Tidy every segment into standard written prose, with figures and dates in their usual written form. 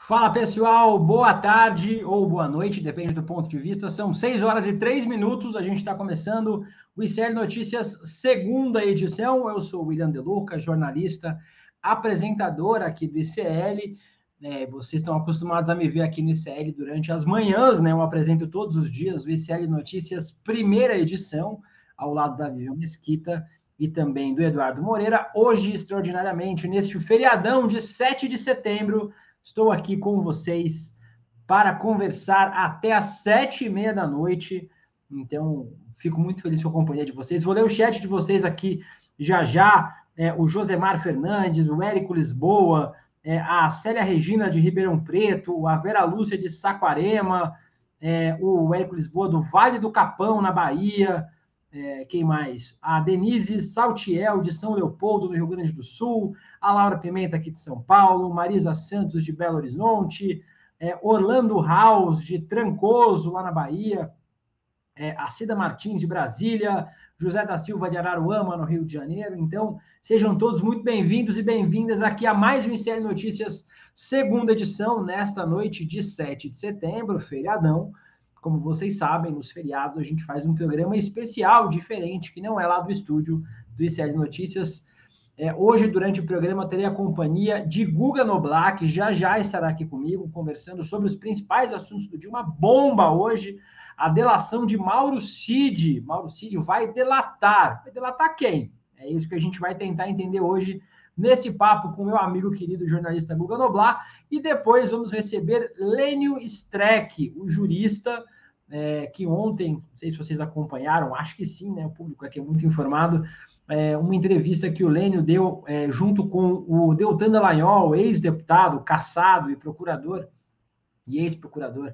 Fala pessoal, boa tarde ou boa noite, depende do ponto de vista. São 6 horas e 3 minutos, a gente está começando o ICL Notícias, segunda edição. Eu sou o William De Luca, jornalista, apresentador aqui do ICL. Vocês estão acostumados a me ver aqui no ICL durante as manhãs, né? Eu apresento todos os dias o ICL Notícias, primeira edição, ao lado da Vivian Mesquita e também do Eduardo Moreira. Hoje, extraordinariamente, neste feriadão de 7 de setembro, estou aqui com vocês para conversar até às 7h30 da noite. Então, fico muito feliz com a companhia de vocês. Vou ler o chat de vocês aqui já já. O Josemar Fernandes, o Érico Lisboa, a Célia Regina de Ribeirão Preto, a Vera Lúcia de Saquarema, o Érico Lisboa do Vale do Capão, na Bahia. Quem mais? A Denise Saltiel, de São Leopoldo, no Rio Grande do Sul, a Laura Pimenta, aqui de São Paulo, Marisa Santos, de Belo Horizonte, Orlando House, de Trancoso, lá na Bahia, a Cida Martins, de Brasília, José da Silva, de Araruama, no Rio de Janeiro. Então, sejam todos muito bem-vindos e bem-vindas aqui a mais um ICL Notícias, segunda edição, nesta noite de 7 de setembro, feriadão. Como vocês sabem, nos feriados a gente faz um programa especial, diferente, que não é lá do estúdio do ICL Notícias. Hoje, durante o programa, eu terei a companhia de Guga Noblar, que já estará aqui comigo, conversando sobre os principais assuntos do dia. Uma bomba hoje, a delação de Mauro Cid. Mauro Cid vai delatar. Vai delatar quem? É isso que a gente vai tentar entender hoje, nesse papo com o meu amigo querido jornalista Guga Noblar. E depois vamos receber Lênio Streck, o jurista, que ontem, não sei se vocês acompanharam, acho que sim, né? O público aqui é muito informado, uma entrevista que o Lênio deu junto com o Deltan Dallagnol, ex-deputado, cassado e procurador, e ex-procurador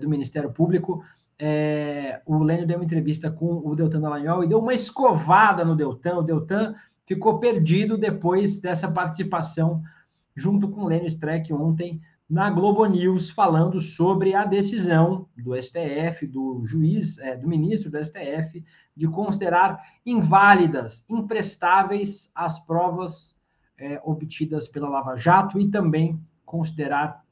do Ministério Público. O Lênio deu uma entrevista com o Deltan Dallagnol e deu uma escovada no Deltan. O Deltan ficou perdido depois dessa participação junto com o Lênio Streck ontem na Globo News, falando sobre a decisão do STF, do juiz, do ministro do STF, de considerar inválidas, imprestáveis as provas obtidas pela Lava Jato e também considerar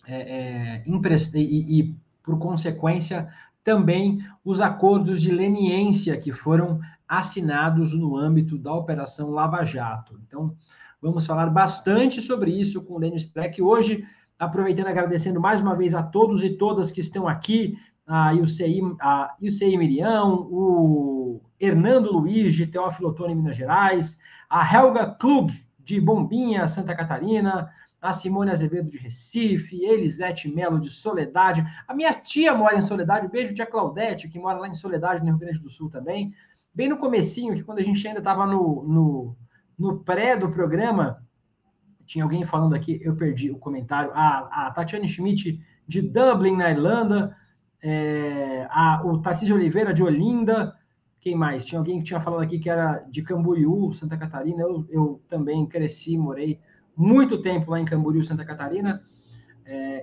e, por consequência, também os acordos de leniência que foram assinados no âmbito da Operação Lava Jato. Então, vamos falar bastante sobre isso com o Lênio Streck. Hoje, aproveitando e agradecendo mais uma vez a todos e todas que estão aqui, a Ilcei Miriam, o Hernando Luiz, de Teófilo Otoni, Minas Gerais, a Helga Klug, de Bombinha, Santa Catarina, a Simone Azevedo, de Recife, Elisete Melo, de Soledade, a minha tia mora em Soledade, beijo, tia Claudete, que mora lá em Soledade, no Rio Grande do Sul também, bem no comecinho, que quando a gente ainda estava no pré do programa, tinha alguém falando aqui, eu perdi o comentário, a Tatiane Schmidt, de Dublin, na Irlanda, o Tarcísio Oliveira, de Olinda, quem mais? Tinha alguém que tinha falado aqui que era de Camboriú, Santa Catarina, eu também cresci, morei muito tempo lá em Camboriú, Santa Catarina.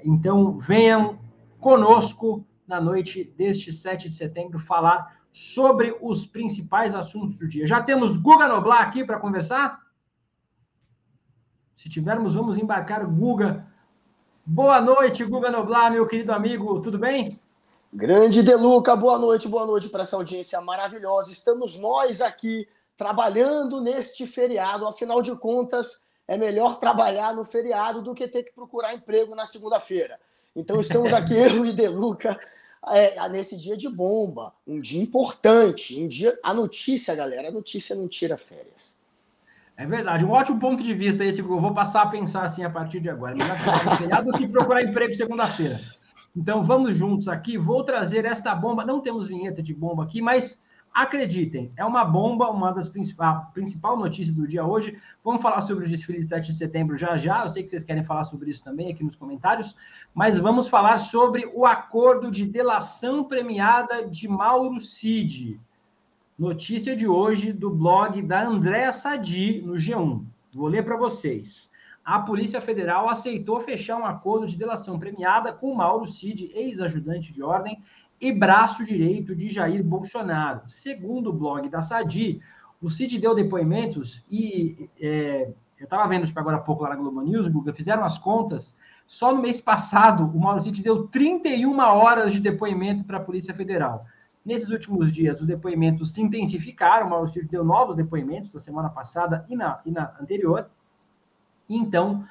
Então, venham conosco na noite deste 7 de setembro falar sobre os principais assuntos do dia. Já temos Guga Noblar aqui para conversar? Se tivermos, vamos embarcar Guga. Boa noite, Guga Noblar, meu querido amigo, tudo bem? Grande De Luca, boa noite para essa audiência maravilhosa. Estamos nós aqui trabalhando neste feriado, afinal de contas, é melhor trabalhar no feriado do que ter que procurar emprego na segunda-feira. Então estamos aqui, eu e De Luca, nesse dia de bomba, um dia importante, a notícia, galera, a notícia não tira férias. É verdade, um ótimo ponto de vista esse, que eu vou passar a pensar assim a partir de agora. Melhor trabalhar no feriado do que procurar emprego segunda-feira. Então vamos juntos aqui, vou trazer esta bomba, não temos vinheta de bomba aqui, mas acreditem, é uma bomba, a principal notícia do dia hoje. Vamos falar sobre o desfile de 7 de setembro já, eu sei que vocês querem falar sobre isso também aqui nos comentários, mas vamos falar sobre o acordo de delação premiada de Mauro Cid. Notícia de hoje do blog da Andréa Sadi, no G1. Vou ler para vocês. A Polícia Federal aceitou fechar um acordo de delação premiada com Mauro Cid, ex-ajudante de ordem e braço direito de Jair Bolsonaro. Segundo o blog da Sadi, o Cid deu depoimentos e eu estava vendo agora há pouco lá na Globo News, Guga, fizeram as contas, Só no mês passado, o Mauro Cid deu 31 horas de depoimento para a Polícia Federal. Nesses últimos dias, os depoimentos se intensificaram. O Mauro Cid deu novos depoimentos na semana passada e na anterior. Então,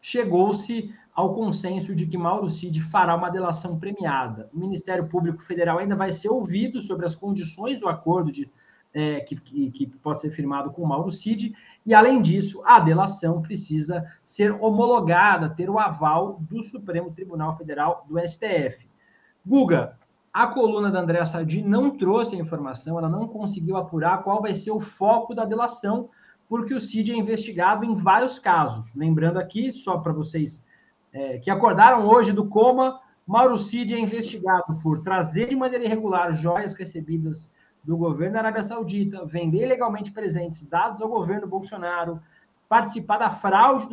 chegou-se ao consenso de que Mauro Cid fará uma delação premiada. O Ministério Público Federal ainda vai ser ouvido sobre as condições do acordo que pode ser firmado com o Mauro Cid, e, além disso, a delação precisa ser homologada, ter o aval do Supremo Tribunal Federal, do STF. Guga, a coluna da Andréa Sadi não trouxe a informação, ela não conseguiu apurar qual vai ser o foco da delação, porque o Cid é investigado em vários casos. Lembrando aqui, só para vocês que acordaram hoje do coma, Mauro Cid é investigado por trazer de maneira irregular joias recebidas do governo da Arábia Saudita, vender ilegalmente presentes dados ao governo Bolsonaro, participar da fraude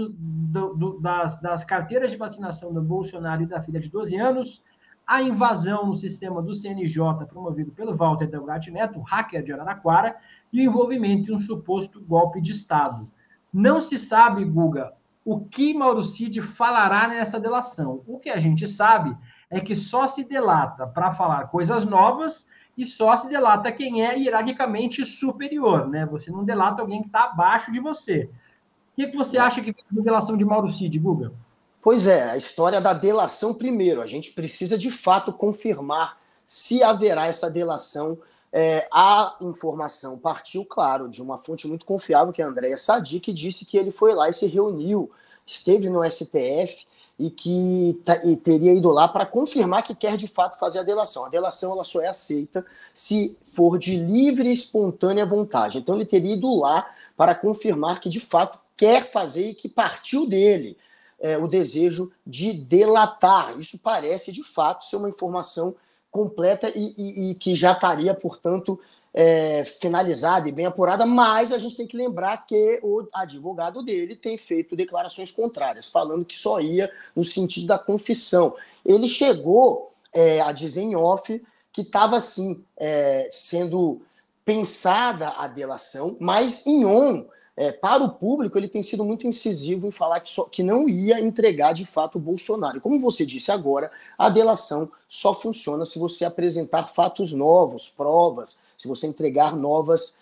das carteiras de vacinação do Bolsonaro e da filha de 12 anos, a invasão no sistema do CNJ promovido pelo Walter Delgatti Neto, hacker de Araraquara, e o envolvimento em um suposto golpe de Estado. Não se sabe, Guga, o que Mauro Cid falará nessa delação. O que a gente sabe é que só se delata para falar coisas novas e só se delata quem é hierarquicamente superior, né? Você não delata alguém que está abaixo de você. O que você acha que é a delação de Mauro Cid, Guga? Pois é, a história da delação primeiro. A gente precisa, de fato, confirmar se haverá essa delação. A informação partiu, claro, de uma fonte muito confiável, que é a Andréa Sadi, que disse que ele foi lá e se reuniu, esteve no STF e que teria ido lá para confirmar que quer, de fato, fazer a delação. A delação ela só é aceita se for de livre e espontânea vontade. Então, ele teria ido lá para confirmar que, de fato, quer fazer e que partiu dele o desejo de delatar. Isso parece, de fato, ser uma informação completa e que já estaria, portanto, finalizada e bem apurada, mas a gente tem que lembrar que o advogado dele tem feito declarações contrárias, falando que só ia no sentido da confissão. Ele chegou a dizer em off que estava, assim, sendo pensada a delação, mas em on, para o público, ele tem sido muito incisivo em falar que não ia entregar de fato o Bolsonaro. E como você disse agora, a delação só funciona se você apresentar fatos novos, provas, se você entregar novas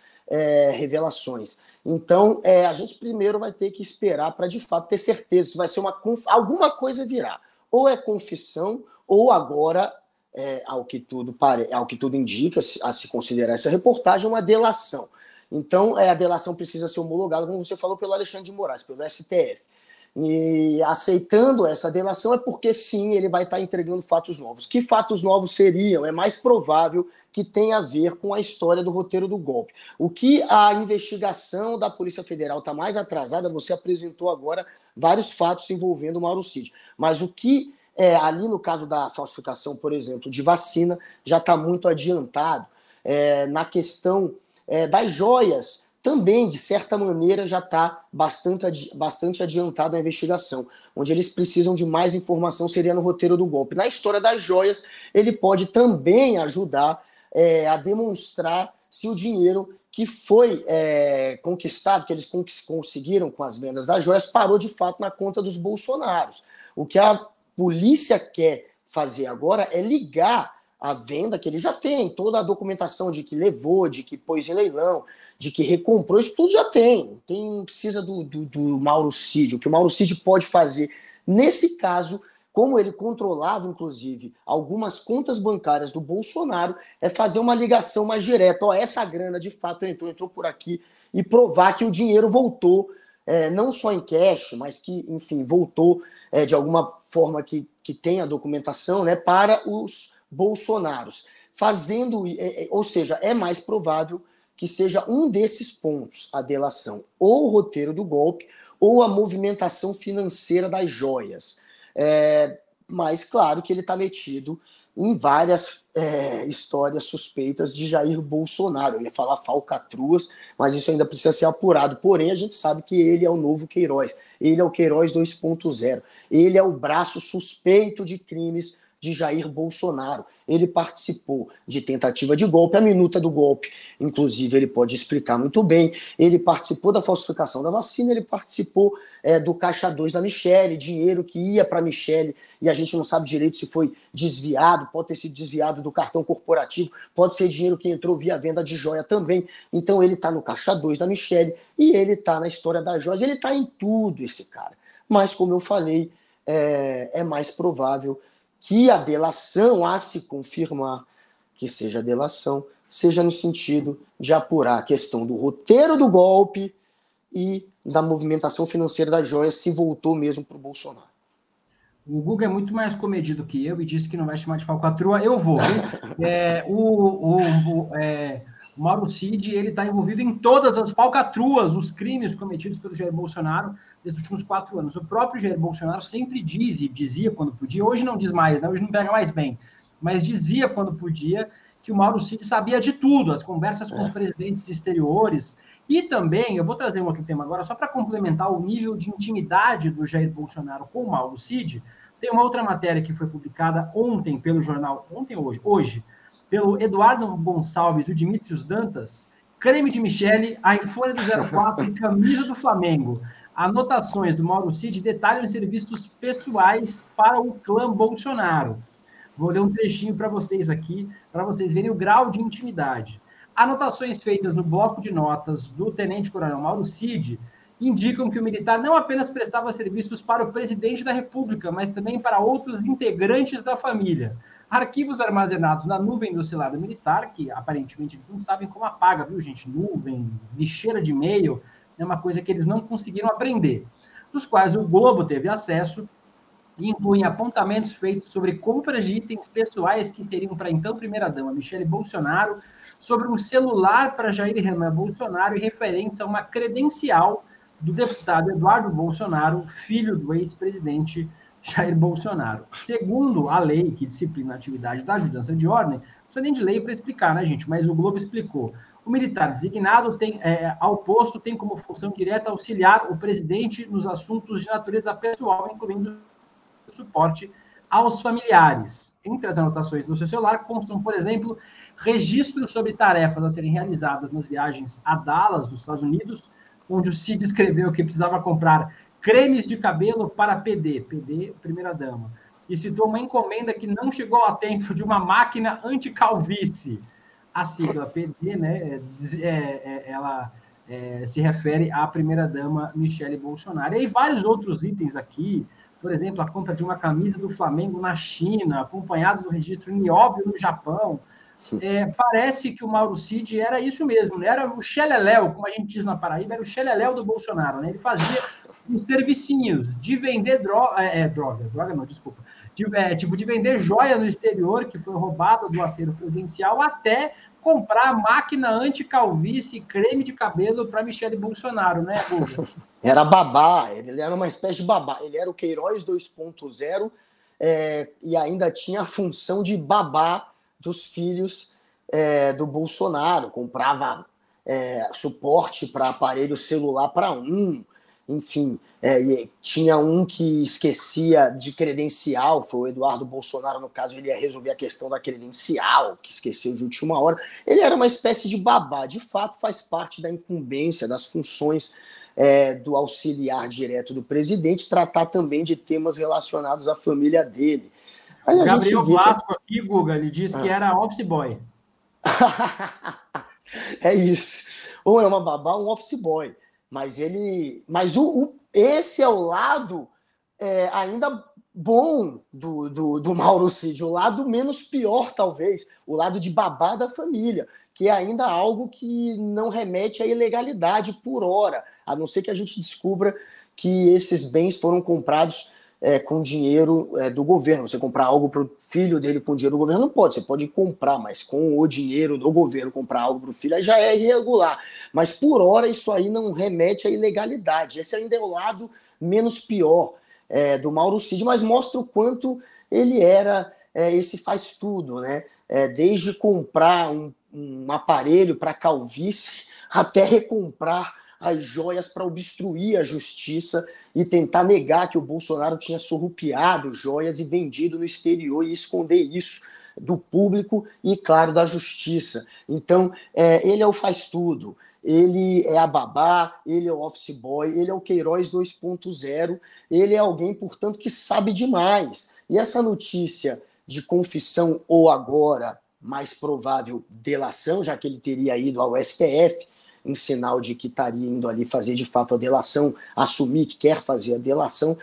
revelações. Então, a gente primeiro vai ter que esperar para de fato ter certeza se vai ser alguma coisa virá. Ou é confissão, ou agora, ao que tudo indica, a se considerar essa reportagem, uma delação. Então, a delação precisa ser homologada, como você falou, pelo Alexandre de Moraes, pelo STF. E aceitando essa delação é porque, sim, ele vai estar entregando fatos novos. Que fatos novos seriam? É mais provável que tenha a ver com a história do roteiro do golpe. O que a investigação da Polícia Federal está mais atrasada, você apresentou agora vários fatos envolvendo o Mauro Cid. Mas o que ali no caso da falsificação, por exemplo, de vacina, já está muito adiantado. Na questão das joias, também, de certa maneira, já está bastante adiantado a investigação. Onde eles precisam de mais informação seria no roteiro do golpe. Na história das joias, ele pode também ajudar a demonstrar se o dinheiro que foi conquistado, que eles conseguiram com as vendas das joias, parou de fato na conta dos bolsonaros. O que a polícia quer fazer agora é ligar a venda que ele já tem, toda a documentação de que levou, de que pôs em leilão, de que recomprou, isso tudo já tem. Precisa do Mauro Cid. O que o Mauro Cid pode fazer nesse caso, como ele controlava, inclusive, algumas contas bancárias do Bolsonaro, é fazer uma ligação mais direta. Essa grana, de fato, entrou por aqui, e provar que o dinheiro voltou, não só em cash, mas que, enfim, voltou de alguma forma que tem a documentação, né, para os bolsonaros, ou seja, é mais provável que seja um desses pontos a delação, ou o roteiro do golpe, ou a movimentação financeira das joias. Mas claro que ele está metido em várias histórias suspeitas de Jair Bolsonaro. Eu ia falar falcatruas, mas isso ainda precisa ser apurado. Porém, a gente sabe que ele é o novo Queiroz, ele é o Queiroz 2.0, ele é o braço suspeito de crimes de Jair Bolsonaro. Ele participou de tentativa de golpe, a minuta do golpe, inclusive, ele pode explicar muito bem. Ele participou da falsificação da vacina, ele participou do Caixa 2 da Michelle, dinheiro que ia para a Michelle, e a gente não sabe direito se foi desviado, pode ter sido desviado do cartão corporativo, pode ser dinheiro que entrou via venda de joia também. Então ele está no Caixa 2 da Michelle e ele está na história das joias, ele está em tudo, esse cara. Mas, como eu falei, é mais provável que a delação, a se confirmar que seja a delação, seja no sentido de apurar a questão do roteiro do golpe e da movimentação financeira das joias, se voltou mesmo para o Bolsonaro. O Guga é muito mais comedido que eu e disse que não vai chamar de falcatrua. Eu vou, viu? O Mauro Cid, ele está envolvido em todas as falcatruas, os crimes cometidos pelo Jair Bolsonaro nesses últimos 4 anos. O próprio Jair Bolsonaro sempre diz, e dizia quando podia, hoje não diz mais, né? Hoje não pega mais bem, mas dizia quando podia que o Mauro Cid sabia de tudo, as conversas com os presidentes exteriores. E também, eu vou trazer um outro tema agora, só para complementar o nível de intimidade do Jair Bolsonaro com o Mauro Cid. Tem uma outra matéria que foi publicada ontem pelo jornal, hoje, pelo Eduardo Gonçalves e o Dimitrios Dantas, creme de Michele, iPhone do 04 e camisa do Flamengo. Anotações do Mauro Cid detalham os serviços pessoais para o clã Bolsonaro. Vou ler um trechinho para vocês aqui, para vocês verem o grau de intimidade. Anotações feitas no bloco de notas do tenente-coronel Mauro Cid indicam que o militar não apenas prestava serviços para o presidente da República, mas também para outros integrantes da família. Arquivos armazenados na nuvem do celular militar, que aparentemente eles não sabem como apaga, viu, gente? Nuvem, lixeira de e-mail, é uma coisa que eles não conseguiram aprender. Dos quais o Globo teve acesso, e incluem apontamentos feitos sobre compras de itens pessoais que seriam para a então primeira-dama Michele Bolsonaro, sobre um celular para Jair Renan Bolsonaro e referentes a uma credencial do deputado Eduardo Bolsonaro, filho do ex-presidente Jair Bolsonaro. Segundo a lei que disciplina a atividade da ajudança de ordem, não precisa nem de lei para explicar, né, gente? Mas o Globo explicou. O militar designado ao posto tem como função direta auxiliar o presidente nos assuntos de natureza pessoal, incluindo suporte aos familiares. Entre as anotações do seu celular constam, por exemplo, registros sobre tarefas a serem realizadas nas viagens a Dallas, nos Estados Unidos, onde o Cid escreveu que precisava comprar cremes de cabelo para PD, primeira-dama, e citou uma encomenda que não chegou a tempo de uma máquina anti-calvície. A sigla PD, né, ela se refere à primeira-dama Michele Bolsonaro. E aí vários outros itens aqui, por exemplo, a compra de uma camisa do Flamengo na China, acompanhado do registro nióbio no Japão. Parece que o Mauro Cid era isso mesmo, né? Era o xeleléu, como a gente diz na Paraíba, era o xeleléu do Bolsonaro, né? Ele fazia uns servicinhos de vender de vender joia no exterior, que foi roubada do acervo presidencial, até comprar máquina anti-calvície, creme de cabelo para Michele Bolsonaro, né, Guga? Era babá, ele era uma espécie de babá. Ele era o Queiroz 2.0 e ainda tinha a função de babá dos filhos do Bolsonaro. Comprava suporte para aparelho celular para enfim, tinha um que esquecia de credencial, foi o Eduardo Bolsonaro, no caso, ele ia resolver a questão da credencial, que esqueceu de última hora. Ele era uma espécie de babá, de fato faz parte da incumbência, das funções do auxiliar direto do presidente, tratar também de temas relacionados à família dele. Aí Gabriel Blasco aqui, Guga, ele disse que era office boy. É isso. Ou é uma babá ou um office boy. Mas esse é o lado ainda bom do Mauro Cid, o lado menos pior, talvez, o lado de babá da família, que é ainda algo que não remete à ilegalidade por hora, a não ser que a gente descubra que esses bens foram comprados com dinheiro do governo. Você comprar algo para o filho dele com dinheiro do governo, não pode. Você pode comprar, mas com o dinheiro do governo, comprar algo para o filho, aí já é irregular. Mas por hora isso aí não remete à ilegalidade. Esse ainda é o lado menos pior do Mauro Cid, mas mostra o quanto ele era esse faz tudo, né? Desde comprar um aparelho para calvície até recomprar as joias para obstruir a justiça e tentar negar que o Bolsonaro tinha surrupiado joias e vendido no exterior e esconder isso do público e, claro, da justiça. Então, ele é o faz-tudo. Ele é a babá, ele é o office boy, ele é o Queiroz 2.0, ele é alguém, portanto, que sabe demais. E essa notícia de confissão ou agora, mais provável, delação, já que ele teria ido ao STF, em sinal de que estaria indo ali fazer de fato a delação, assumir que quer fazer a delação,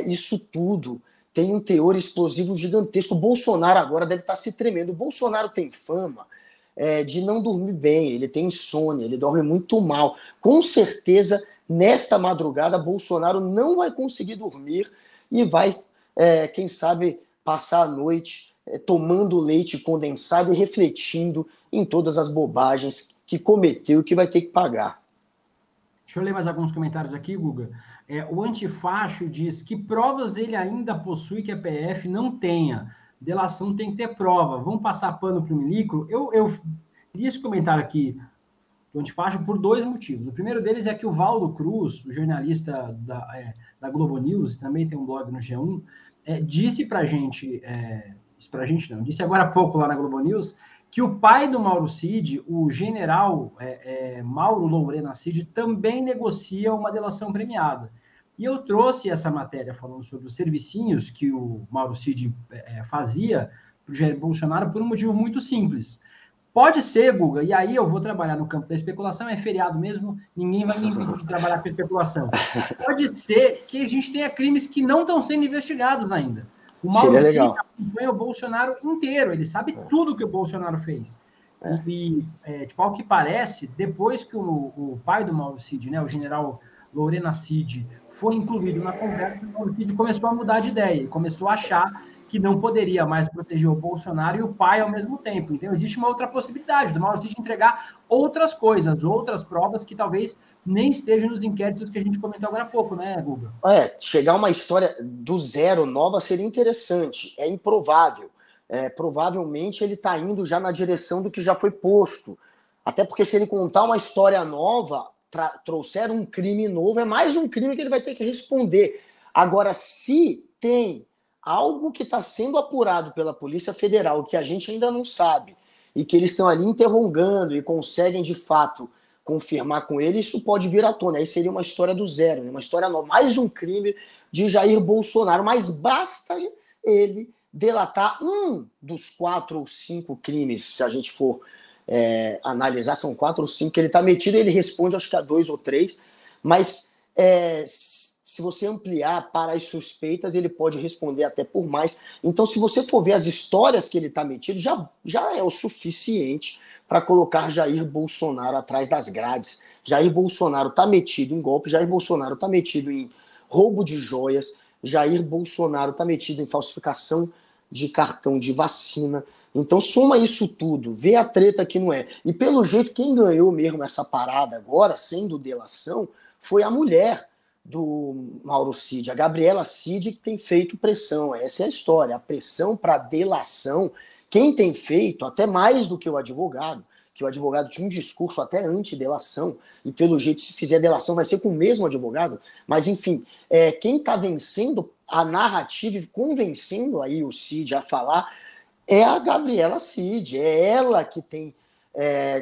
isso tudo tem um teor explosivo gigantesco. O Bolsonaro agora deve estar se tremendo. O Bolsonaro tem fama de não dormir bem, ele tem insônia, ele dorme muito mal. Com certeza, nesta madrugada, Bolsonaro não vai conseguir dormir e vai, quem sabe, passar a noite tomando leite condensado e refletindo em todas as bobagens que cometeu e que vai ter que pagar. Deixa eu ler mais alguns comentários aqui, Guga. O Antifacho diz que provas ele ainda possui que a PF não tenha. Delação tem que ter prova. Vamos passar pano para o Milico? Eu li esse comentário aqui do Antifacho por dois motivos. O primeiro deles é que o Valdo Cruz, o jornalista da Globo News, também tem um blog no G1, disse para a gente, disse agora há pouco lá na Globo News, que o pai do Mauro Cid, o general Mauro Lourena Cid, também negocia uma delação premiada. E eu trouxe essa matéria falando sobre os servicinhos que o Mauro Cid fazia para o Jair Bolsonaro por um motivo muito simples. Pode ser, Guga, e aí eu vou trabalhar no campo da especulação, é feriado mesmo, ninguém vai me impedir de trabalhar com especulação. Pode ser que a gente tenha crimes que não estão sendo investigados ainda. O Mauro Cid acompanha o Bolsonaro inteiro, ele sabe tudo que o Bolsonaro fez. E ao que parece, depois que o pai do Mauro Cid, né, o general Lourena Cid, foi incluído na conversa, o Mauro Cid começou a mudar de ideia, começou a achar que não poderia mais proteger o Bolsonaro e o pai ao mesmo tempo. Então, existe uma outra possibilidade do Mauro Cid entregar outras coisas, outras provas que talvez nem estejam nos inquéritos que a gente comentou agora há pouco, né, Guga? Chegar uma história do zero, nova, seria interessante. É improvável. Provavelmente ele está indo já na direção do que já foi posto. Até porque se ele contar uma história nova, trouxer um crime novo, é mais um crime que ele vai ter que responder. Agora, se tem algo que está sendo apurado pela Polícia Federal, que a gente ainda não sabe, e que eles estão ali interrogando e conseguem, de fato, confirmar com ele, isso pode vir à tona. Aí seria uma história do zero, né? Uma história nova, mais um crime de Jair Bolsonaro. Mas basta ele delatar um dos 4 ou 5 crimes, se a gente for analisar, são 4 ou 5 que ele está metido, ele responde, acho que a 2 ou 3, mas se você ampliar para as suspeitas, ele pode responder até por mais. Então, se você for ver as histórias que ele está metido, já é o suficiente para colocar Jair Bolsonaro atrás das grades. Jair Bolsonaro está metido em golpe, Jair Bolsonaro está metido em roubo de joias, Jair Bolsonaro está metido em falsificação de cartão de vacina. Então soma isso tudo, vê a treta que não é. E pelo jeito, quem ganhou mesmo essa parada agora, sendo delação, foi a mulher do Mauro Cid, a Gabriela Cid, que tem feito pressão. Essa é a história, a pressão para delação. Quem tem feito, até mais do que o advogado, que o advogado tinha um discurso até anti-delação, e pelo jeito, se fizer delação, vai ser com o mesmo advogado, mas enfim, quem está vencendo a narrativa e convencendo aí o Cid a falar é a Gabriela Cid, é ela que tem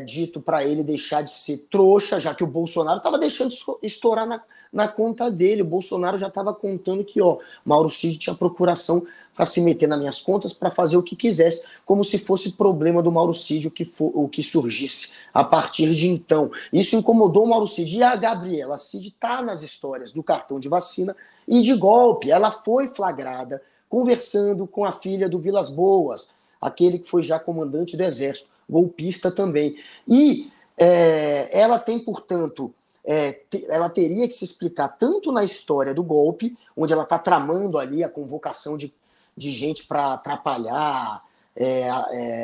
dito para ele deixar de ser trouxa, já que o Bolsonaro estava deixando estourar na conta dele. O Bolsonaro já estava contando que Mauro Cid tinha procuração para se meter nas minhas contas, para fazer o que quisesse, como se fosse problema do Mauro Cid o que surgisse a partir de então. Isso incomodou o Mauro Cid. E a Gabriela Cid está nas histórias do cartão de vacina e de golpe. Ela foi flagrada conversando com a filha do Vilas Boas, aquele que foi já comandante do Exército, golpista também. E ela tem, portanto, ela teria que se explicar tanto na história do golpe, onde ela está tramando ali a convocação de gente para atrapalhar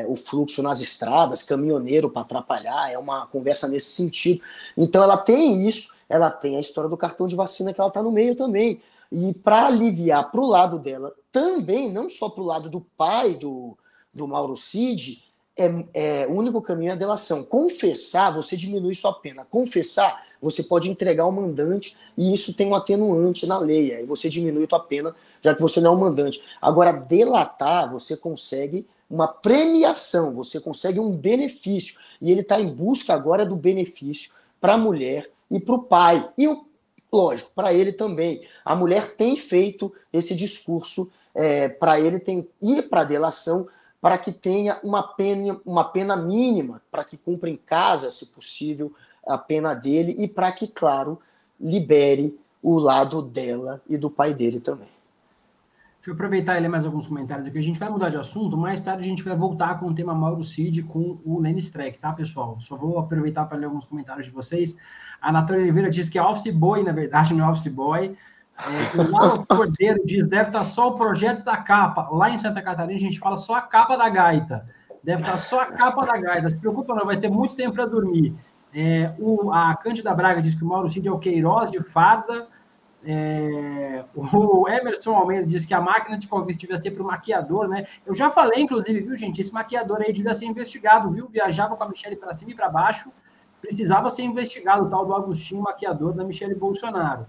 o fluxo nas estradas, caminhoneiro para atrapalhar, é uma conversa nesse sentido. Então ela tem isso, ela tem a história do cartão de vacina que ela está no meio também. E para aliviar para o lado dela também, não só para o lado do pai do Mauro Cid, o único caminho é a delação. Confessar, você diminui sua pena. Confessar, você pode entregar ao mandante e isso tem um atenuante na lei. Aí você diminui sua pena, já que você não é um mandante. Agora, delatar, você consegue uma premiação, você consegue um benefício. E ele está em busca agora do benefício para a mulher e para o pai. E, lógico, para ele também. A mulher tem feito esse discurso para ele ir para a delação, para que tenha uma pena mínima, para que cumpra em casa, se possível, a pena dele e para que, claro, libere o lado dela e do pai dele também. Deixa eu aproveitar e ler mais alguns comentários aqui. A gente vai mudar de assunto, mais tarde a gente vai voltar com o tema Mauro Cid com o Lenny Streck, tá, pessoal? Só vou aproveitar para ler alguns comentários de vocês. A Natália Oliveira diz que é office boy, na verdade, não é office boy. O Lauro Cordeiro diz, deve estar só o projeto da capa. Lá em Santa Catarina a gente fala só a capa da gaita. Deve estar só a capa da gaita. Se preocupa não, vai ter muito tempo para dormir. A Cândida Braga diz que o Mauro Cid é o Queiroz de farda. O Emerson Almeida diz que a máquina de Covid devia ser para o maquiador, né? Eu já falei, inclusive, viu, gente? Esse maquiador aí devia ser investigado, viu? Viajava com a Michelle para cima e para baixo. Precisava ser investigado, o tal do Agostinho, maquiador da Michelle Bolsonaro.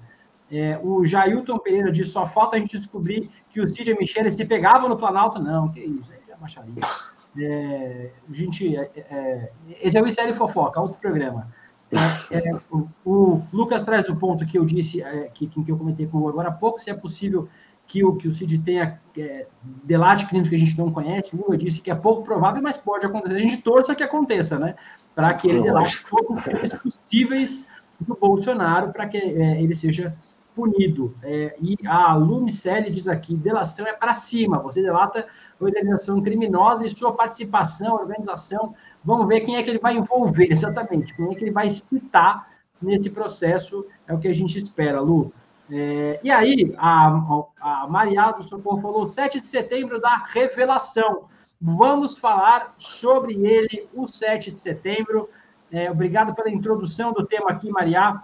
O Jailton Pereira diz, só falta a gente descobrir que o Cid e a Michelle se pegavam no Planalto. Não, que isso, aí já baixaria. Esse é o Série Fofoca, outro programa. O Lucas traz o ponto que eu disse, que eu comentei com o agora há pouco, se é possível que o Cid tenha delate crime que a gente não conhece. O Lula disse que é pouco provável, mas pode acontecer. A gente torça que aconteça, né? Para que ele delate todos os crimes possíveis do Bolsonaro, para que ele seja punido. E a Lumicelli diz aqui, delação é para cima, você delata organização criminosa e sua participação, organização, vamos ver quem é que ele vai envolver, exatamente, quem é que ele vai citar nesse processo, é o que a gente espera, Lu. E aí, a Maria do Socorro falou, 7 de setembro da revelação, vamos falar sobre ele, o 7 de setembro, obrigado pela introdução do tema aqui, Maria.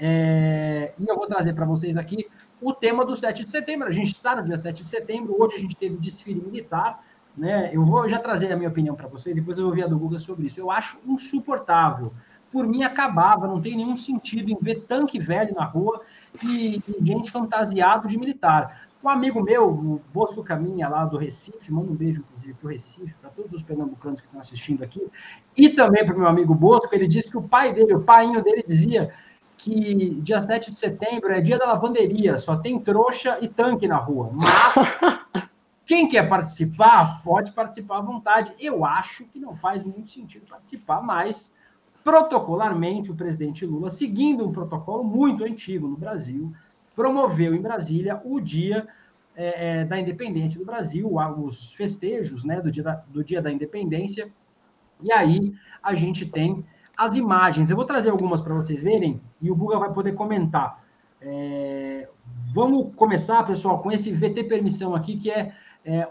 E eu vou trazer para vocês aqui o tema do 7 de setembro. A gente está no dia 7 de setembro, hoje a gente teve desfile militar, né? Eu vou já trazer a minha opinião para vocês, depois eu vou ouvir a do Guga sobre isso. Eu acho insuportável. Por mim, acabava, não tem nenhum sentido em ver tanque velho na rua e gente fantasiado de militar. Um amigo meu, o Bosco Caminha, lá do Recife, manda um beijo, inclusive, para o Recife, para todos os pernambucanos que estão assistindo aqui, e também para o meu amigo Bosco, ele disse que o pai dele, o painho dele, dizia que dia 7 de setembro é dia da lavanderia, só tem trouxa e tanque na rua. Mas quem quer participar, pode participar à vontade. Eu acho que não faz muito sentido participar, mas protocolarmente o presidente Lula, seguindo um protocolo muito antigo no Brasil, promoveu em Brasília o dia da independência do Brasil, os festejos, né, do dia da independência, e aí a gente tem as imagens. Eu vou trazer algumas para vocês verem e o Guga vai poder comentar. Vamos começar, pessoal, com esse VT Permissão aqui, que é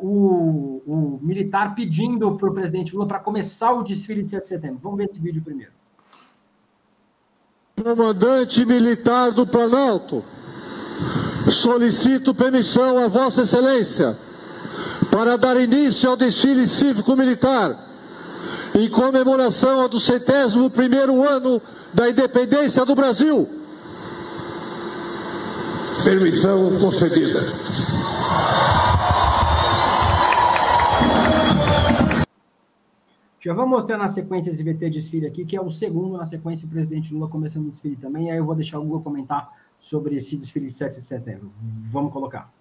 o militar pedindo para o presidente Lula para começar o desfile de 7 de setembro. Vamos ver esse vídeo primeiro. Comandante militar do Planalto, solicito permissão a Vossa Excelência para dar início ao desfile cívico-militar em comemoração ao 201º ano da independência do Brasil. Permissão concedida. Já vou mostrar na sequência esse VT desfile aqui, que é o segundo na sequência do presidente Lula começando o desfile também, aí eu vou deixar o Lula comentar sobre esse desfile de 7 de setembro. Vamos colocar.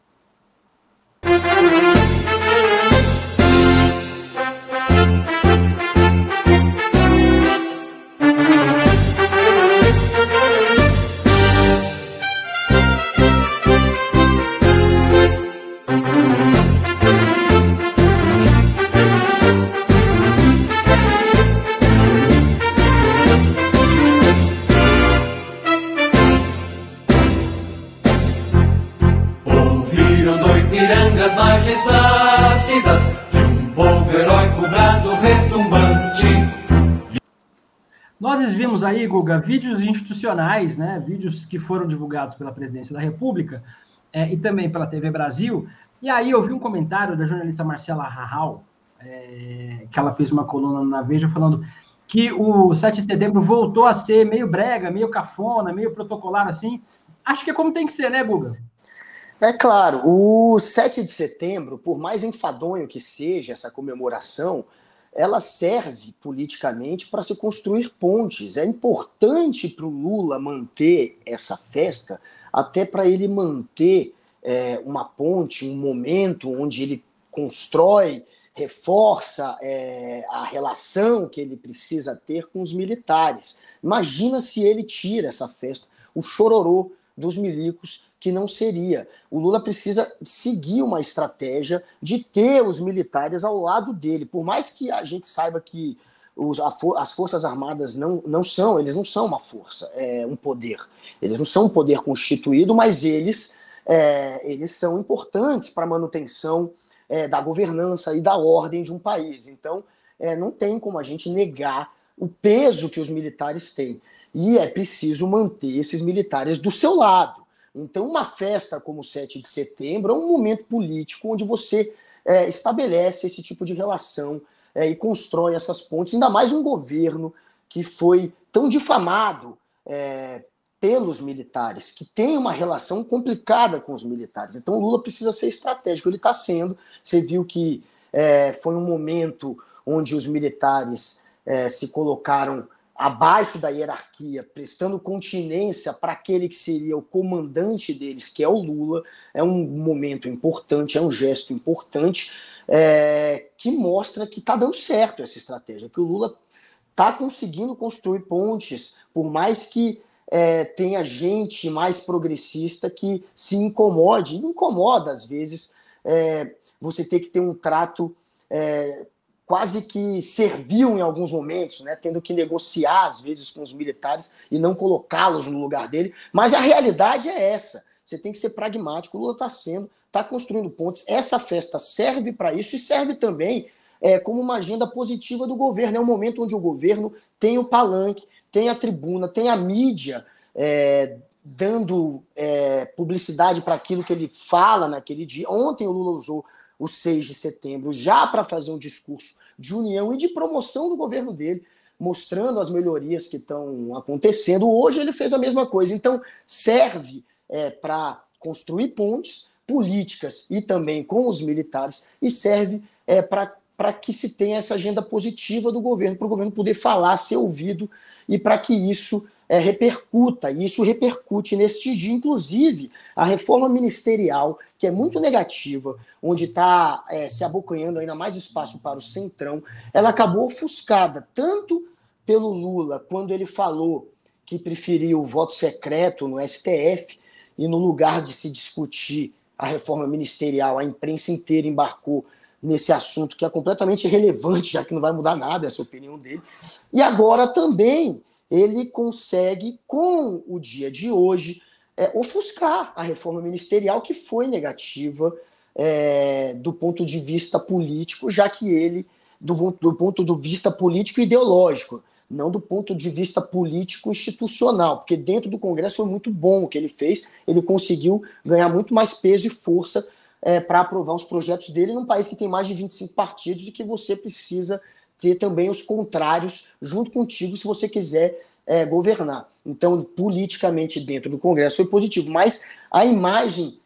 Margens plácidas de um povo heróico brado retumbante. Nós vimos aí, Guga, vídeos institucionais, né? Vídeos que foram divulgados pela Presidência da República e também pela TV Brasil. E aí eu vi um comentário da jornalista Marcela Rahal, que ela fez uma coluna na Veja falando que o 7 de setembro voltou a ser meio brega, meio cafona, meio protocolar, assim. Acho que é como tem que ser, né, Guga? É claro, o 7 de setembro, por mais enfadonho que seja essa comemoração, ela serve politicamente para se construir pontes. É importante para o Lula manter essa festa, até para ele manter uma ponte, um momento onde ele constrói, reforça a relação que ele precisa ter com os militares. Imagina se ele tira essa festa, o chororô dos milicos, que não seria. O Lula precisa seguir uma estratégia de ter os militares ao lado dele. Por mais que a gente saiba que as Forças Armadas eles não são uma força, um poder. Eles não são um poder constituído, mas eles são importantes para a manutenção da governança e da ordem de um país. Então, não tem como a gente negar o peso que os militares têm. E é preciso manter esses militares do seu lado. Então, uma festa como o 7 de setembro é um momento político onde você estabelece esse tipo de relação e constrói essas pontes, ainda mais um governo que foi tão difamado pelos militares, que tem uma relação complicada com os militares. Então, o Lula precisa ser estratégico. Ele está sendo. Você viu que foi um momento onde os militares se colocaram abaixo da hierarquia, prestando continência para aquele que seria o comandante deles, que é o Lula. É um momento importante, é um gesto importante, que mostra que está dando certo essa estratégia, que o Lula está conseguindo construir pontes, por mais que tenha gente mais progressista que se incomoda às vezes, você ter que ter um trato quase que servil em alguns momentos, né, tendo que negociar às vezes com os militares e não colocá-los no lugar dele, mas a realidade é essa, você tem que ser pragmático. O Lula está construindo pontes, essa festa serve para isso e serve também como uma agenda positiva do governo. É um momento onde o governo tem o palanque, tem a tribuna, tem a mídia dando publicidade para aquilo que ele fala naquele dia. Ontem o Lula usou o 6 de setembro já para fazer um discurso de união e de promoção do governo dele, mostrando as melhorias que estão acontecendo. Hoje ele fez a mesma coisa. Então, serve para construir pontes políticas e também com os militares, e serve para que se tenha essa agenda positiva do governo, para o governo poder falar, ser ouvido, e para que isso repercuta, e isso repercute neste dia. Inclusive, a reforma ministerial, que é muito negativa, onde está se abocanhando ainda mais espaço para o Centrão, ela acabou ofuscada, tanto pelo Lula, quando ele falou que preferiu o voto secreto no STF, e no lugar de se discutir a reforma ministerial, a imprensa inteira embarcou nesse assunto que é completamente irrelevante, já que não vai mudar nada, essa opinião dele. E agora também ele consegue, com o dia de hoje, ofuscar a reforma ministerial, que foi negativa do ponto de vista político, já que ele, do ponto de vista político e ideológico, não do ponto de vista político institucional, porque dentro do Congresso foi muito bom o que ele fez, ele conseguiu ganhar muito mais peso e força para aprovar os projetos dele num país que tem mais de 25 partidos e que você precisa ter também os contrários junto contigo se você quiser governar. Então, politicamente, dentro do Congresso foi positivo, mas a imagem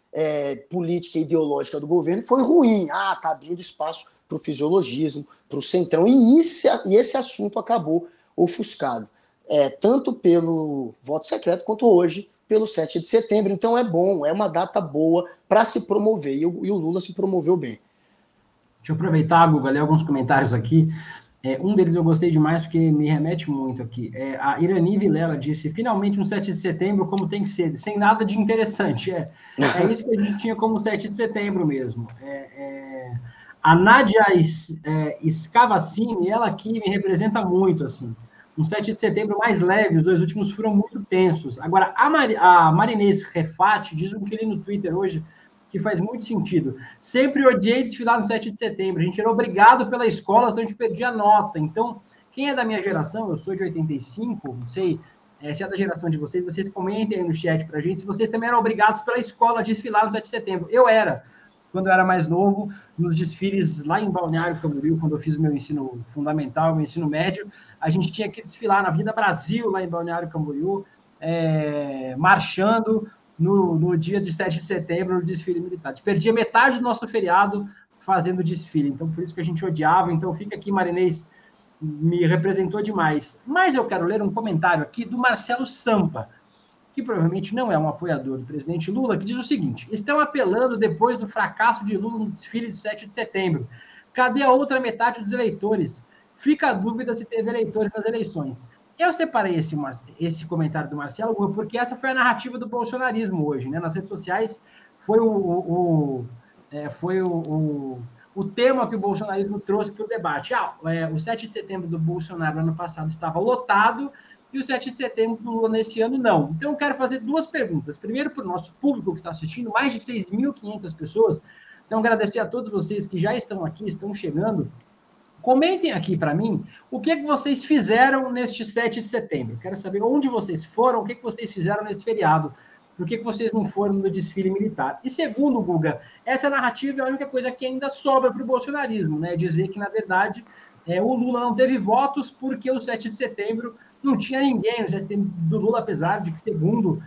política e ideológica do governo foi ruim. Tá abrindo espaço para o fisiologismo, para o Centrão, e esse assunto acabou ofuscado, tanto pelo voto secreto quanto hoje pelo 7 de setembro. Então é bom, é uma data boa para se promover, e o Lula se promoveu bem. Deixa eu aproveitar, Guga, ler alguns comentários aqui. Um deles eu gostei demais porque me remete muito aqui. A Irani Vilela disse: finalmente um 7 de setembro como tem que ser, sem nada de interessante. É isso que a gente tinha como 7 de setembro mesmo. A Nádia Scavacini, ela aqui me representa muito, assim. Um 7 de setembro mais leve, os dois últimos foram muito tensos. Agora, a Marinês Refati diz um que li no Twitter hoje, que faz muito sentido. Sempre odiei desfilar no 7 de setembro. A gente era obrigado pela escola, senão a gente perdia a nota. Então, quem é da minha geração, eu sou de 85, não sei se é da geração de vocês comentem aí no chat pra gente, se vocês também eram obrigados pela escola a desfilar no 7 de setembro. Eu era. quando eu era mais novo, nos desfiles lá em Balneário Camboriú, quando eu fiz o meu ensino fundamental, meu ensino médio, a gente tinha que desfilar na Avenida Brasil, lá em Balneário Camboriú, marchando no dia de 7 de setembro, no desfile militar. A gente perdia metade do nosso feriado fazendo desfile, então por isso que a gente odiava. Então fica aqui, Marinês me representou demais. Mas eu quero ler um comentário aqui do Marcelo Sampa, que provavelmente não é um apoiador do presidente Lula, que diz o seguinte: estão apelando depois do fracasso de Lula no desfile de 7 de setembro. Cadê a outra metade dos eleitores? Fica a dúvida se teve eleitores nas eleições. Eu separei esse comentário do Marcelo porque essa foi a narrativa do bolsonarismo hoje, né? Nas redes sociais foi o tema que o bolsonarismo trouxe para o debate. O 7 de setembro do Bolsonaro ano passado estava lotado, e o 7 de setembro do Lula nesse ano, não. Então, eu quero fazer duas perguntas. Primeiro, para o nosso público que está assistindo, mais de 6.500 pessoas. Então, agradecer a todos vocês que já estão aqui, estão chegando. Comentem aqui para mim o que vocês fizeram neste 7 de setembro. Quero saber onde vocês foram, o que vocês fizeram nesse feriado. Por que vocês não foram no desfile militar? E segundo, Guga, essa narrativa é a única coisa que ainda sobra para o bolsonarismo, né? Dizer que, na verdade, o Lula não teve votos porque o 7 de setembro não tinha ninguém no 7 de setembro do Lula, apesar de que, segundo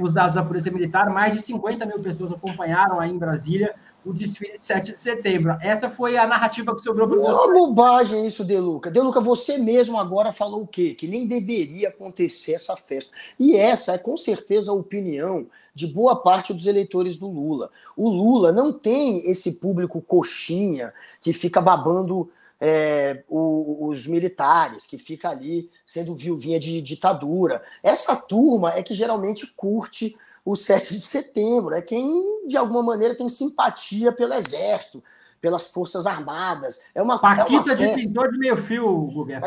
os dados da Polícia Militar, mais de 50 mil pessoas acompanharam aí em Brasília o desfile de 7 de setembro. Essa foi a narrativa que sobrou para o bolsonarismo. É uma bobagem isso, De Luca. De Luca, você mesmo agora falou o quê? Que nem deveria acontecer essa festa. E essa é com certeza a opinião de boa parte dos eleitores do Lula. O Lula não tem esse público coxinha que fica babando os militares, que fica ali sendo viuvinha de ditadura. Essa turma é que geralmente curte o 7 de setembro, é quem, de alguma maneira, tem simpatia pelo Exército, pelas Forças Armadas. Paquita de pintor de meio-fio, Guga.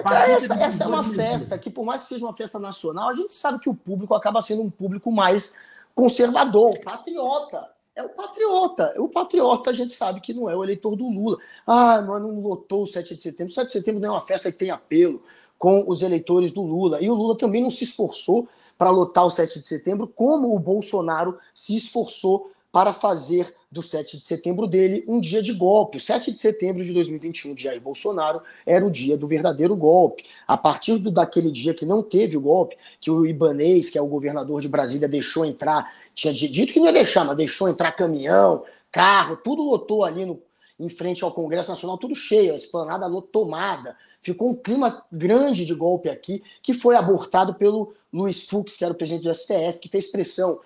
Essa é uma festa que, por mais que seja uma festa nacional, a gente sabe que o público acaba sendo um público mais conservador, patriota. É o patriota. O patriota, a gente sabe que não é o eleitor do Lula. Não lotou o 7 de setembro. O 7 de setembro não é uma festa que tem apelo com os eleitores do Lula. E o Lula também não se esforçou para lotar o 7 de setembro, como o Bolsonaro se esforçou para fazer do 7 de setembro dele um dia de golpe. O 7 de setembro de 2021, de Jair Bolsonaro, era o dia do verdadeiro golpe. A partir daquele dia que não teve o golpe, que o Ibanez, que é o governador de Brasília, deixou entrar, tinha dito que não ia deixar, mas deixou entrar caminhão, carro, tudo lotou ali em frente ao Congresso Nacional, tudo cheio, a esplanada tomada. Ficou um clima grande de golpe aqui, que foi abortado pelo Luiz Fux, que era o presidente do STF, que fez pressão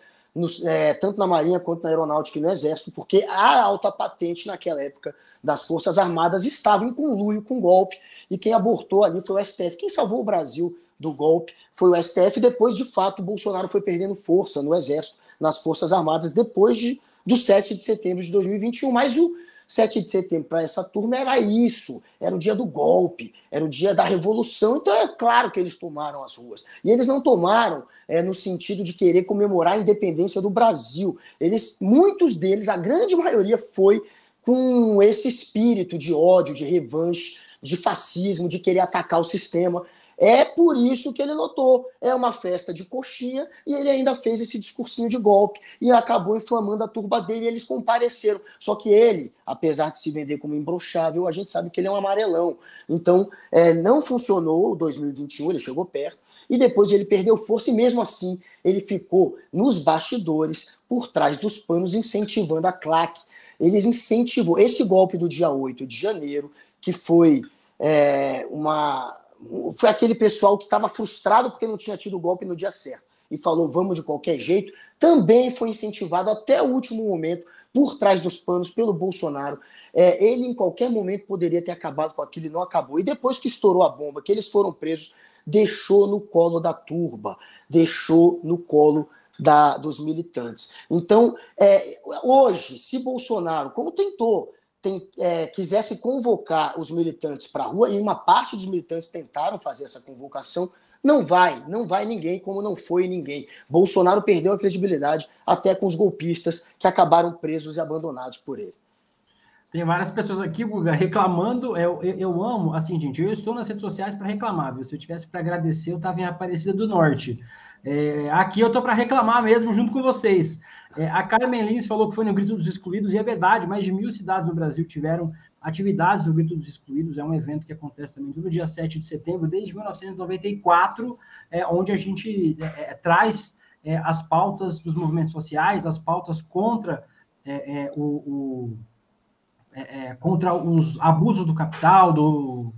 tanto na Marinha quanto na Aeronáutica e no Exército, porque a alta patente naquela época das Forças Armadas estava em conluio com o golpe, e quem abortou ali foi o STF. Quem salvou o Brasil do golpe foi o STF, e depois, de fato, o Bolsonaro foi perdendo força no Exército, nas Forças Armadas, depois do 7 de setembro de 2021. Mas o 7 de setembro para essa turma era isso, era o dia do golpe, era o dia da revolução, então é claro que eles tomaram as ruas. E eles não tomaram no sentido de querer comemorar a independência do Brasil. Muitos deles, a grande maioria, foi com esse espírito de ódio, de revanche, de fascismo, de querer atacar o sistema. É por isso que ele lotou. É uma festa de coxinha, e ele ainda fez esse discursinho de golpe e acabou inflamando a turba dele, e eles compareceram. Só que ele, apesar de se vender como imbrochável, a gente sabe que ele é um amarelão. Então, não funcionou o 2021, ele chegou perto, e depois ele perdeu força, e mesmo assim ele ficou nos bastidores, por trás dos panos, incentivando a claque. Eles incentivou esse golpe do dia 8 de janeiro, que foi foi aquele pessoal que estava frustrado porque não tinha tido o golpe no dia certo e falou vamos de qualquer jeito, também foi incentivado até o último momento, por trás dos panos, pelo Bolsonaro. Ele em qualquer momento poderia ter acabado com aquilo e não acabou. E depois que estourou a bomba, que eles foram presos, deixou no colo da turba, deixou no colo dos militantes. Então, hoje, se Bolsonaro, como quisesse convocar os militantes para a rua, e uma parte dos militantes tentaram fazer essa convocação, não vai ninguém, como não foi ninguém. Bolsonaro perdeu a credibilidade até com os golpistas que acabaram presos e abandonados por ele. Tem várias pessoas aqui, Guga, reclamando. Eu amo, assim, gente, eu estou nas redes sociais para reclamar, viu? Se eu tivesse para agradecer, eu estava em Aparecida do Norte. Aqui eu estou para reclamar mesmo, junto com vocês. A Carmen Lins falou que foi no Grito dos Excluídos, e é verdade, mais de 1.000 cidades no Brasil tiveram atividades do Grito dos Excluídos. É um evento que acontece também todo dia 7 de setembro, desde 1994, onde a gente traz as pautas dos movimentos sociais, as pautas contra contra os abusos do capital, do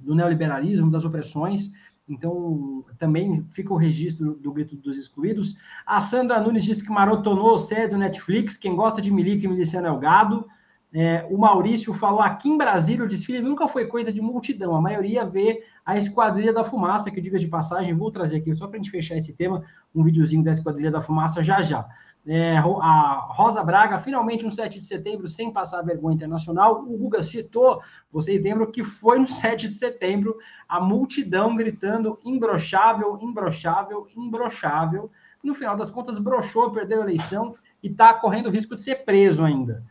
neoliberalismo, das opressões. Então, também fica o registro do Grito dos Excluídos. A Sandra Nunes disse que maratonou série do Netflix. Quem gosta de milico e miliciano é o gado. O Maurício falou, aqui em Brasília o desfile nunca foi coisa de multidão. A maioria vê a Esquadrilha da Fumaça, que, diga de passagem, vou trazer aqui, só para a gente fechar esse tema, um videozinho da Esquadrilha da Fumaça já. A Rosa Braga, finalmente um 7 de setembro sem passar vergonha internacional. O Guga citou, vocês lembram que foi no 7 de setembro, a multidão gritando imbrochável, imbrochável, imbrochável. No final das contas, broxou, perdeu a eleição e está correndo o risco de ser preso ainda.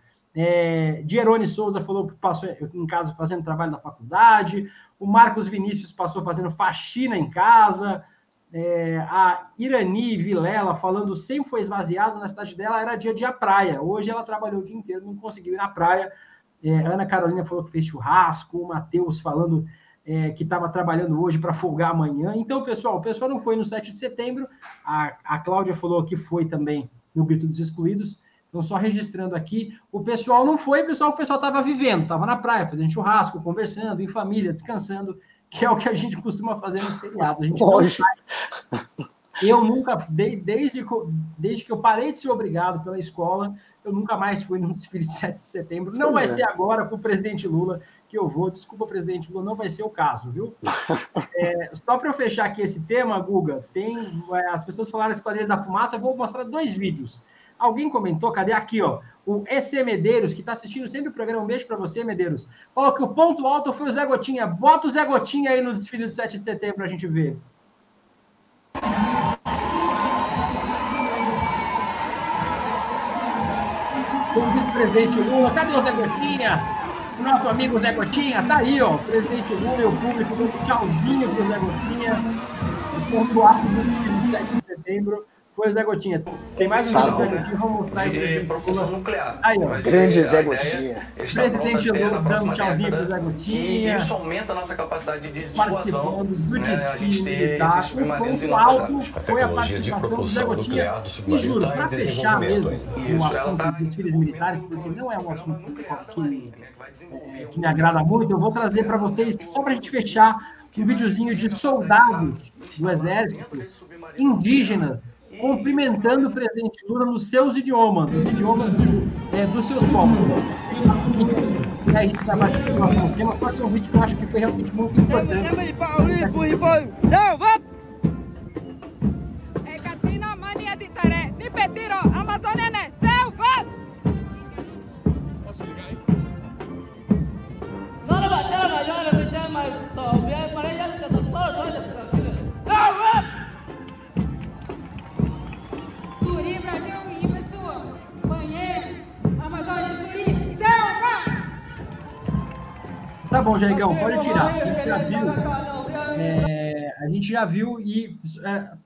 Dierone Souza falou que passou em casa fazendo trabalho da faculdade. O Marcos Vinícius passou fazendo faxina em casa. A Irani Vilela falando sempre foi esvaziado na cidade dela, era dia de ir à praia. Hoje ela trabalhou o dia inteiro, não conseguiu ir na praia. Ana Carolina falou que fez churrasco. O Matheus falando que estava trabalhando hoje para folgar amanhã. Então, pessoal, o pessoal não foi no 7 de setembro. A Cláudia falou que foi também no Grito dos Excluídos. Então, só registrando aqui, o pessoal não foi, o pessoal estava vivendo, estava na praia, fazendo churrasco, conversando, em família, descansando, que é o que a gente costuma fazer nos feriados. A gente não faz. Eu nunca, desde que eu parei de ser obrigado pela escola, eu nunca mais fui num desfile de 7 de setembro. Não vai ser agora com o presidente Lula que eu vou. Desculpa, presidente Lula, não vai ser o caso, viu? Só para eu fechar aqui esse tema, Guga, as pessoas falaram da Esquadrilha da Fumaça, eu vou mostrar 2 vídeos. Alguém comentou, cadê? Aqui, ó, o EC Medeiros, que está assistindo sempre o programa, um beijo para você, Medeiros, falou que o ponto alto foi o Zé Gotinha. Bota o Zé Gotinha aí no desfile do 7 de setembro para a gente ver. O vice-presidente Lula, cadê o Zé Gotinha? O nosso amigo Zé Gotinha, tá aí, ó, o presidente Lula e o público dando tchauzinho pro Zé Gotinha. O ponto alto do desfile do 7 de setembro foi o Zé Gotinha. Tem mais um vídeo do Zé Gotinha, vamos mostrar aí. De propulsão nuclear. Aí, ó. Grande Zé Gotinha. Presidente Lula dando tchauzinho pro Zé Gotinha. E isso aumenta a nossa capacidade de dissuasão. Do a gente ter militar. esses submarinos em O nossas alto águas. foi a participação do Zé Gotinha. E juro, para fechar mesmo o assunto dos desfiles militares, porque não é um assunto que me agrada muito, eu vou trazer para vocês, só para a gente fechar, um videozinho de soldados do Exército indígenas cumprimentando o presidente Lula nos seus idiomas, nos idiomas dos seus povos. E aí a gente vai bater no próximo tema, só que é um vídeo que eu acho que foi realmente muito importante. Tá bom, Jaigão, pode tirar. A gente já viu e...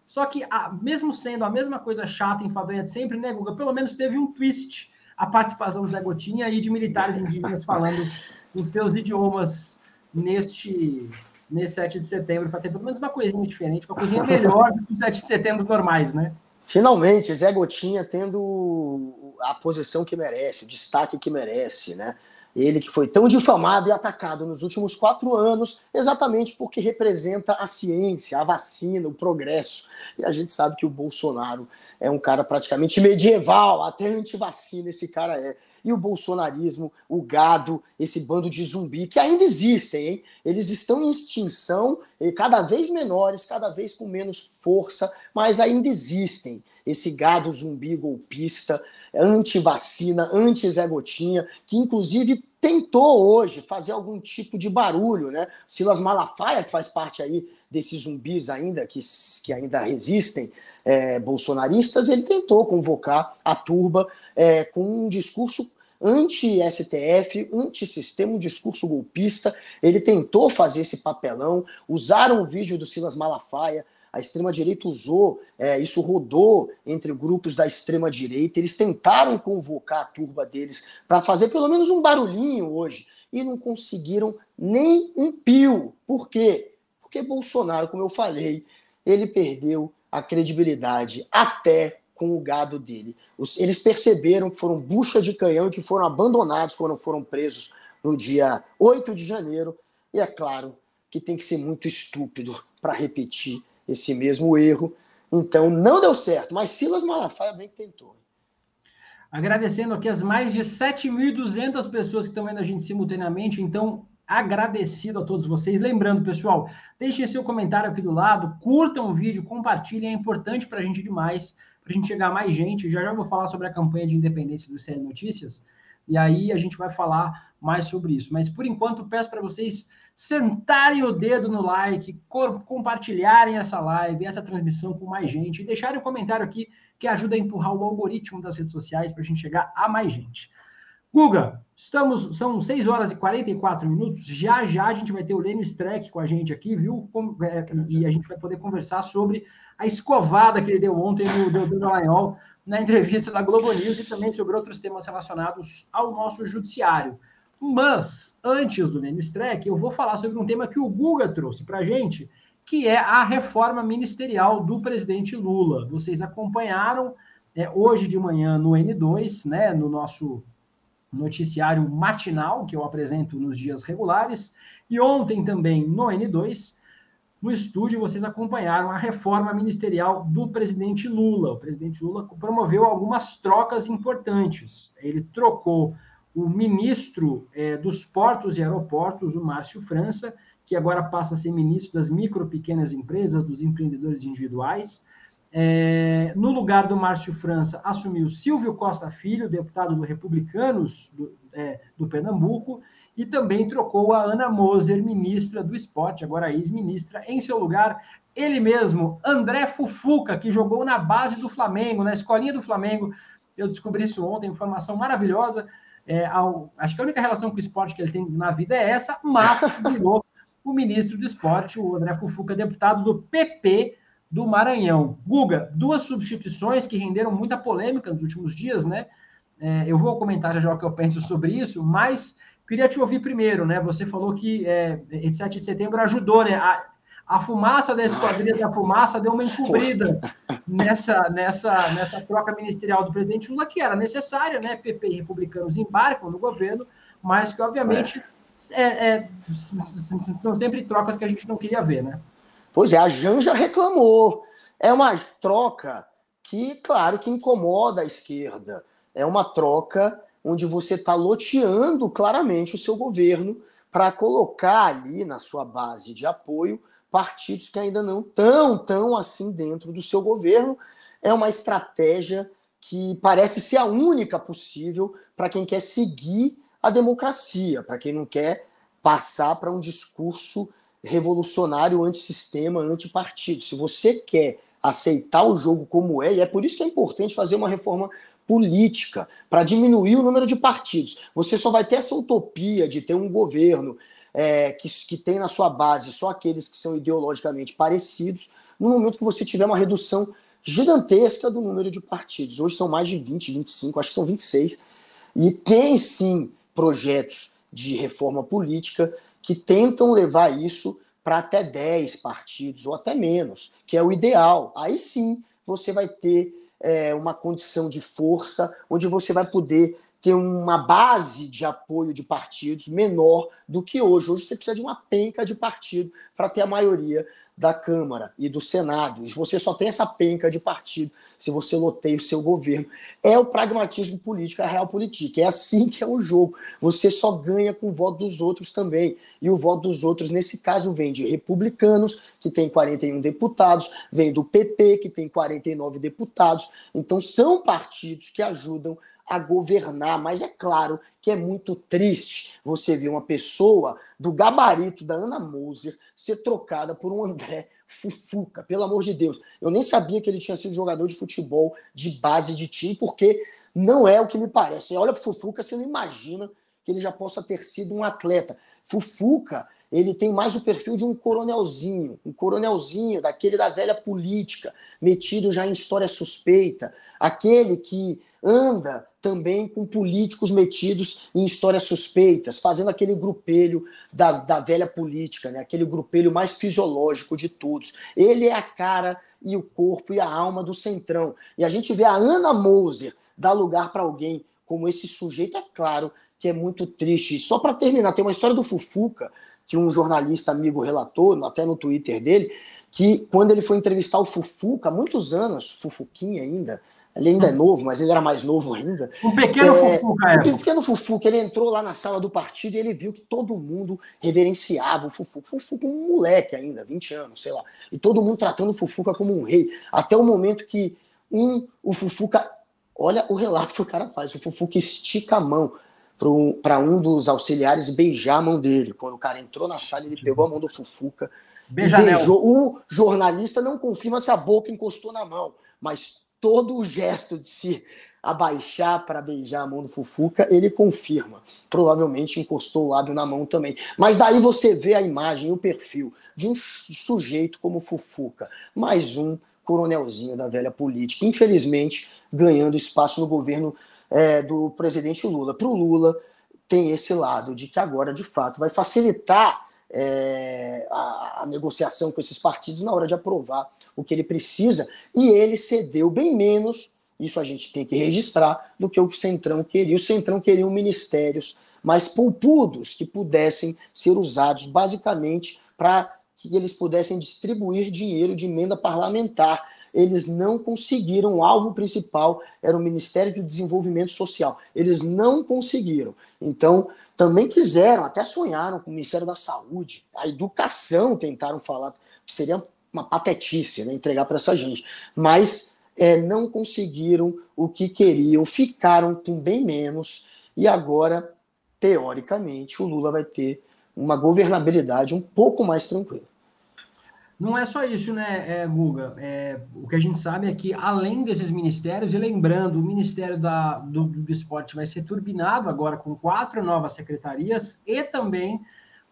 só que, mesmo sendo a mesma coisa chata, enfadonha de sempre, né, Guga? Pelo menos teve um twist a participação do Zé Gotinha e de militares indígenas falando os seus idiomas nesse 7 de setembro, para ter pelo menos uma coisinha diferente, uma coisinha melhor do que os 7 de setembro normais, né? Finalmente, Zé Gotinha tendo a posição que merece, o destaque que merece, né? Ele que foi tão difamado e atacado nos últimos 4 anos, exatamente porque representa a ciência, a vacina, o progresso. E a gente sabe que o Bolsonaro é um cara praticamente medieval, até antivacina esse cara é. E o bolsonarismo, o gado, esse bando de zumbi, que ainda existem, hein? Eles estão em extinção, cada vez menores, cada vez com menos força, mas ainda existem. Esse gado zumbi golpista, anti-vacina, anti-Zé Gotinha, que inclusive tentou hoje fazer algum tipo de barulho, né? Silas Malafaia, que faz parte aí desses zumbis ainda, que ainda resistem, bolsonaristas, ele tentou convocar a turba com um discurso anti-STF, anti-sistema, um discurso golpista. Ele tentou fazer esse papelão, usaram o vídeo do Silas Malafaia, A extrema-direita usou, isso rodou entre grupos da extrema-direita, eles tentaram convocar a turba deles para fazer pelo menos um barulhinho hoje, e não conseguiram nem um pio. Por quê? Porque Bolsonaro, como eu falei, ele perdeu a credibilidade até com o gado dele. Eles perceberam que foram bucha de canhão e que foram abandonados quando foram presos no dia 8 de janeiro, e é claro que tem que ser muito estúpido para repetir esse mesmo erro. Então não deu certo, mas Silas Malafaia bem que tentou. Agradecendo aqui as mais de 7.200 pessoas que estão vendo a gente simultaneamente, então agradecido a todos vocês. Lembrando, pessoal, deixem seu comentário aqui do lado, curtam o vídeo, compartilhem, é importante para a gente demais, para a gente chegar a mais gente. Já vou falar sobre a campanha de independência do ICL Notícias, e aí a gente vai falar mais sobre isso. Mas, por enquanto, peço para vocês sentarem o dedo no like, compartilharem essa live, essa transmissão com mais gente, e deixarem um comentário aqui que ajuda a empurrar o algoritmo das redes sociais para a gente chegar a mais gente. Guga, são 6 horas e 44 minutos, já a gente vai ter o Lênio Streck com a gente aqui, viu? E a gente vai poder conversar sobre a escovada que ele deu ontem no Dallagnol, na entrevista da Globo News, e também sobre outros temas relacionados ao nosso judiciário. Mas, antes do Lênio Streck, eu vou falar sobre um tema que o Guga trouxe para a gente, que é a reforma ministerial do presidente Lula. Vocês acompanharam hoje de manhã no N2, né, no nosso noticiário matinal, que eu apresento nos dias regulares, e ontem também no N2, no estúdio, vocês acompanharam a reforma ministerial do presidente Lula. O presidente Lula promoveu algumas trocas importantes. Ele trocou o ministro dos Portos e Aeroportos, o Márcio França, que agora passa a ser ministro das micro e pequenas empresas, dos empreendedores individuais. No lugar do Márcio França, assumiu Silvio Costa Filho, deputado do Republicanos do Pernambuco, e também trocou a Ana Moser, ministra do Esporte, agora ex-ministra. Em seu lugar, ele mesmo, André Fufuca, que jogou na base do Flamengo, na escolinha do Flamengo. Eu descobri isso ontem, informação maravilhosa. Acho que a única relação com o esporte que ele tem na vida é essa, mas virou o ministro do Esporte, o André Fufuca, deputado do PP do Maranhão. Guga, 2 substituições que renderam muita polêmica nos últimos dias, né? Eu vou comentar já o que eu penso sobre isso, mas queria te ouvir primeiro, né? Você falou que esse 7 de setembro ajudou, né? A fumaça da Esquadrilha da Fumaça deu uma encobrida nessa troca ministerial do presidente Lula, que era necessária, né? PP e republicanos embarcam no governo, mas que, obviamente, são sempre trocas que a gente não queria ver, né? Pois é, a Janja reclamou. É uma troca que, claro, que incomoda a esquerda. É uma troca onde você está loteando claramente o seu governo para colocar ali na sua base de apoio partidos que ainda não estão tão assim dentro do seu governo. É uma estratégia que parece ser a única possível para quem quer seguir a democracia, para quem não quer passar para um discurso revolucionário, antissistema, antipartido. Se você quer aceitar o jogo como é, e é por isso que é importante fazer uma reforma política, para diminuir o número de partidos. Você só vai ter essa utopia de ter um governo que tem na sua base só aqueles que são ideologicamente parecidos, no momento que você tiver uma redução gigantesca do número de partidos. Hoje são mais de 20, 25, acho que são 26. E tem, sim, projetos de reforma política que tentam levar isso para até 10 partidos, ou até menos, que é o ideal. Aí sim você vai ter uma condição de força, onde você vai poder ter uma base de apoio de partidos menor do que hoje. Hoje você precisa de uma penca de partido para ter a maioria da Câmara e do Senado. E você só tem essa penca de partido se você loteia o seu governo. É o pragmatismo político, é a realpolitik. É assim que é o jogo. Você só ganha com o voto dos outros também. E o voto dos outros, nesse caso, vem de republicanos, que tem 41 deputados, vem do PP, que tem 49 deputados. Então, são partidos que ajudam a governar, mas é claro que é muito triste você ver uma pessoa do gabarito da Ana Moser ser trocada por um André Fufuca, pelo amor de Deus. Eu nem sabia que ele tinha sido jogador de futebol de base de time, porque não é o que me parece. Você olha pro Fufuca, você não imagina que ele já possa ter sido um atleta. Fufuca ele tem mais o perfil de um coronelzinho daquele da velha política, metido já em história suspeita, aquele que anda também com políticos metidos em histórias suspeitas, fazendo aquele grupelho da velha política, né? Aquele grupelho mais fisiológico de todos. Ele é a cara e o corpo e a alma do Centrão. E a gente vê a Ana Moser dar lugar para alguém como esse sujeito, é claro que é muito triste. E só para terminar, tem uma história do Fufuca, que um jornalista amigo relatou, até no Twitter dele, que quando ele foi entrevistar o Fufuca, há muitos anos, Fufuquinha ainda, ele ainda é novo, mas ele era mais novo ainda. Um pequeno Fufuca, Um pequeno Fufuca, ele entrou lá na sala do partido e ele viu que todo mundo reverenciava o Fufuca. Fufuca um moleque ainda, 20 anos, sei lá. E todo mundo tratando o Fufuca como um rei. Até o momento que o Fufuca... Olha o relato que o cara faz. O Fufuca estica a mão para um dos auxiliares beijar a mão dele. Quando o cara entrou na sala, ele pegou a mão do Fufuca e beijou. O jornalista não confirma se a boca encostou na mão, mas todo o gesto de se abaixar para beijar a mão do Fufuca, ele confirma. Provavelmente encostou o lábio na mão também. Mas daí você vê a imagem, o perfil de um sujeito como o Fufuca. Mais um coronelzinho da velha política. Infelizmente, ganhando espaço no governo do presidente Lula. Para o Lula, tem esse lado de que agora, de fato, vai facilitar a negociação com esses partidos na hora de aprovar o que ele precisa, e ele cedeu bem menos, isso a gente tem que registrar, do que o Centrão queria. O Centrão queria ministérios mais poupudos, que pudessem ser usados basicamente para que eles pudessem distribuir dinheiro de emenda parlamentar. Eles não conseguiram, o alvo principal era o Ministério do Desenvolvimento Social. Eles não conseguiram. Então, também quiseram, até sonharam com o Ministério da Saúde, a educação tentaram falar, que seria uma patetice, né, entregar para essa gente. Mas não conseguiram o que queriam, ficaram com bem menos, e agora, teoricamente, o Lula vai ter uma governabilidade um pouco mais tranquila. Não é só isso, né, Guga? O que a gente sabe é que, além desses ministérios, e lembrando, o Ministério do Esporte vai ser turbinado agora com 4 novas secretarias e também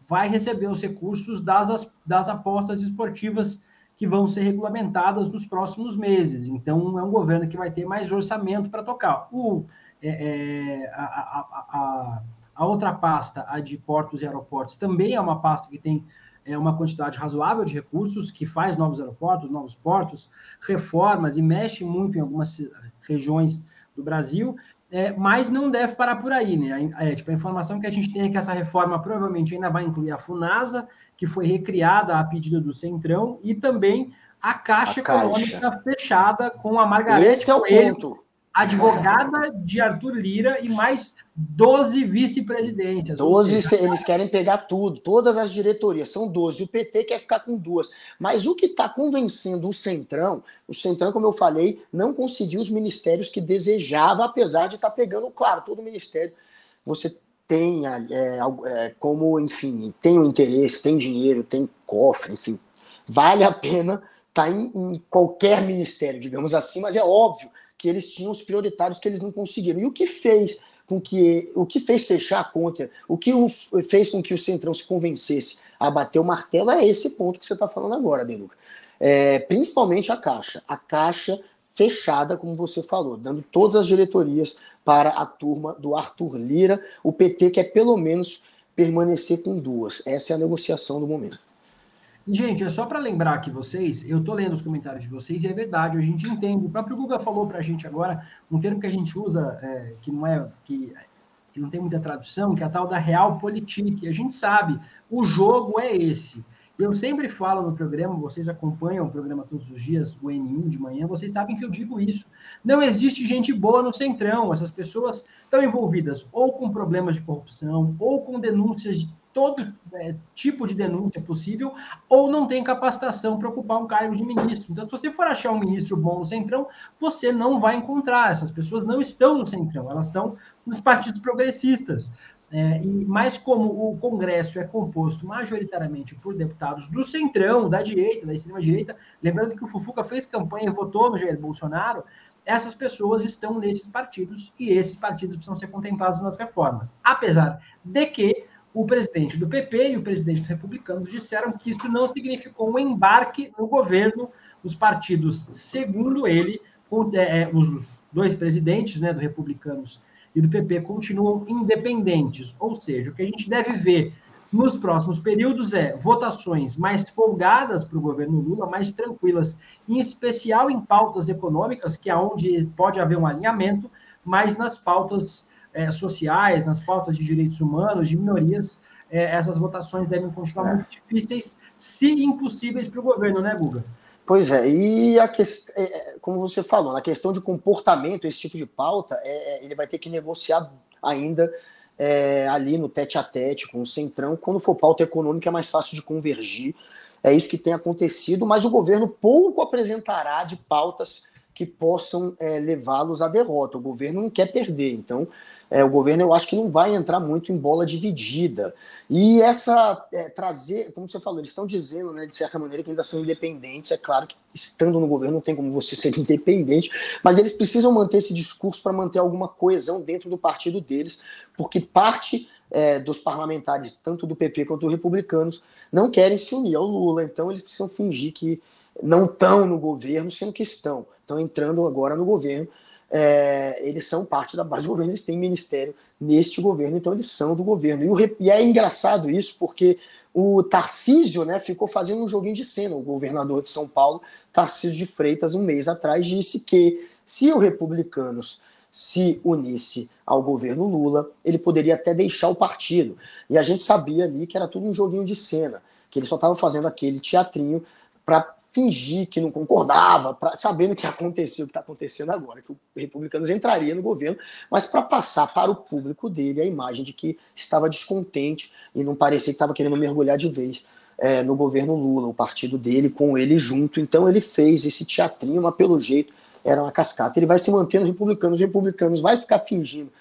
vai receber os recursos das apostas esportivas que vão ser regulamentadas nos próximos meses. Então, é um governo que vai ter mais orçamento para tocar. A outra pasta, a de portos e aeroportos, também é uma pasta que tem uma quantidade razoável de recursos, que faz novos aeroportos, novos portos, reformas e mexe muito em algumas regiões do Brasil, mas não deve parar por aí, né? A informação que a gente tem é que essa reforma provavelmente ainda vai incluir a Funasa, que foi recriada a pedido do Centrão, e também a Caixa Econômica fechada com a Margarete Coelho, advogada de Arthur Lira, e mais 12 vice-presidências. 12, eles querem pegar tudo, todas as diretorias, são 12. O PT quer ficar com 2. Mas o que está convencendo o Centrão, como eu falei, não conseguiu os ministérios que desejava, apesar de estar pegando, claro, todo ministério você tem como, enfim, tem o interesse, tem dinheiro, tem cofre, enfim, vale a pena estar em qualquer ministério, digamos assim, mas é óbvio que eles tinham os prioritários que eles não conseguiram. E o que fez fechar a conta, o que fez com que o Centrão se convencesse a bater o martelo é esse ponto que você está falando agora, Deluca. Principalmente a Caixa fechada, como você falou, dando todas as diretorias para a turma do Arthur Lira. O PT quer pelo menos permanecer com 2. Essa é a negociação do momento. Gente, é só para lembrar aqui vocês, eu estou lendo os comentários de vocês e é verdade, a gente entende. O próprio Guga falou para a gente agora um termo que a gente usa, que não tem muita tradução, que é a tal da realpolitik. A gente sabe, o jogo é esse. Eu sempre falo no programa, vocês acompanham o programa todos os dias, o N1 de manhã, vocês sabem que eu digo isso. Não existe gente boa no Centrão, essas pessoas estão envolvidas ou com problemas de corrupção, ou com denúncias de todo tipo de denúncia possível, ou não tem capacitação para ocupar um cargo de ministro. Então, se você for achar um ministro bom no Centrão, você não vai encontrar. Essas pessoas não estão no Centrão, elas estão nos partidos progressistas. Mas como o Congresso é composto majoritariamente por deputados do Centrão, da direita, da extrema-direita, lembrando que o Fufuca fez campanha e votou no Jair Bolsonaro, essas pessoas estão nesses partidos, e esses partidos precisam ser contemplados nas reformas. Apesar de que o presidente do PP e o presidente do Republicanos disseram que isso não significou um embarque no governo. Os partidos, segundo ele, os dois presidentes, né, do Republicanos e do PP, continuam independentes. Ou seja, o que a gente deve ver nos próximos períodos votações mais folgadas para o governo Lula, mais tranquilas, em especial em pautas econômicas, que é onde pode haver um alinhamento, mas nas pautas sociais, nas pautas de direitos humanos, de minorias, essas votações devem continuar muito difíceis, se impossíveis para o governo, né, Guga? Pois é, e como você falou, na questão de comportamento, esse tipo de pauta, ele vai ter que negociar ainda ali no tete-a-tete com o Centrão. Quando for pauta econômica é mais fácil de convergir, é isso que tem acontecido, mas o governo pouco apresentará de pautas que possam levá-los à derrota. O governo não quer perder, então o governo, eu acho que não vai entrar muito em bola dividida. E trazer, como você falou, eles estão dizendo, né, de certa maneira, que ainda são independentes. É claro que estando no governo não tem como você ser independente, mas eles precisam manter esse discurso para manter alguma coesão dentro do partido deles, porque parte dos parlamentares, tanto do PP quanto dos Republicanos, não querem se unir ao Lula. Então eles precisam fingir que não estão no governo, sendo que estão entrando agora no governo. Eles são parte da base do governo, eles têm ministério neste governo, então eles são do governo. E é engraçado isso, porque o Tarcísio, né, ficou fazendo um joguinho de cena. O governador de São Paulo, Tarcísio de Freitas, um mês atrás, disse que se os Republicanos se unisse ao governo Lula, ele poderia até deixar o partido. E a gente sabia ali que era tudo um joguinho de cena, que ele só estava fazendo aquele teatrinho para fingir que não concordava, sabendo que aconteceu o que está acontecendo agora, que o Republicanos entraria no governo, mas para passar para o público dele a imagem de que estava descontente e não parecia que estava querendo mergulhar de vez no governo Lula, o partido dele com ele junto. Então ele fez esse teatrinho, mas pelo jeito era uma cascata. Ele vai se manter nos Republicanos, os Republicanos vai ficar fingindo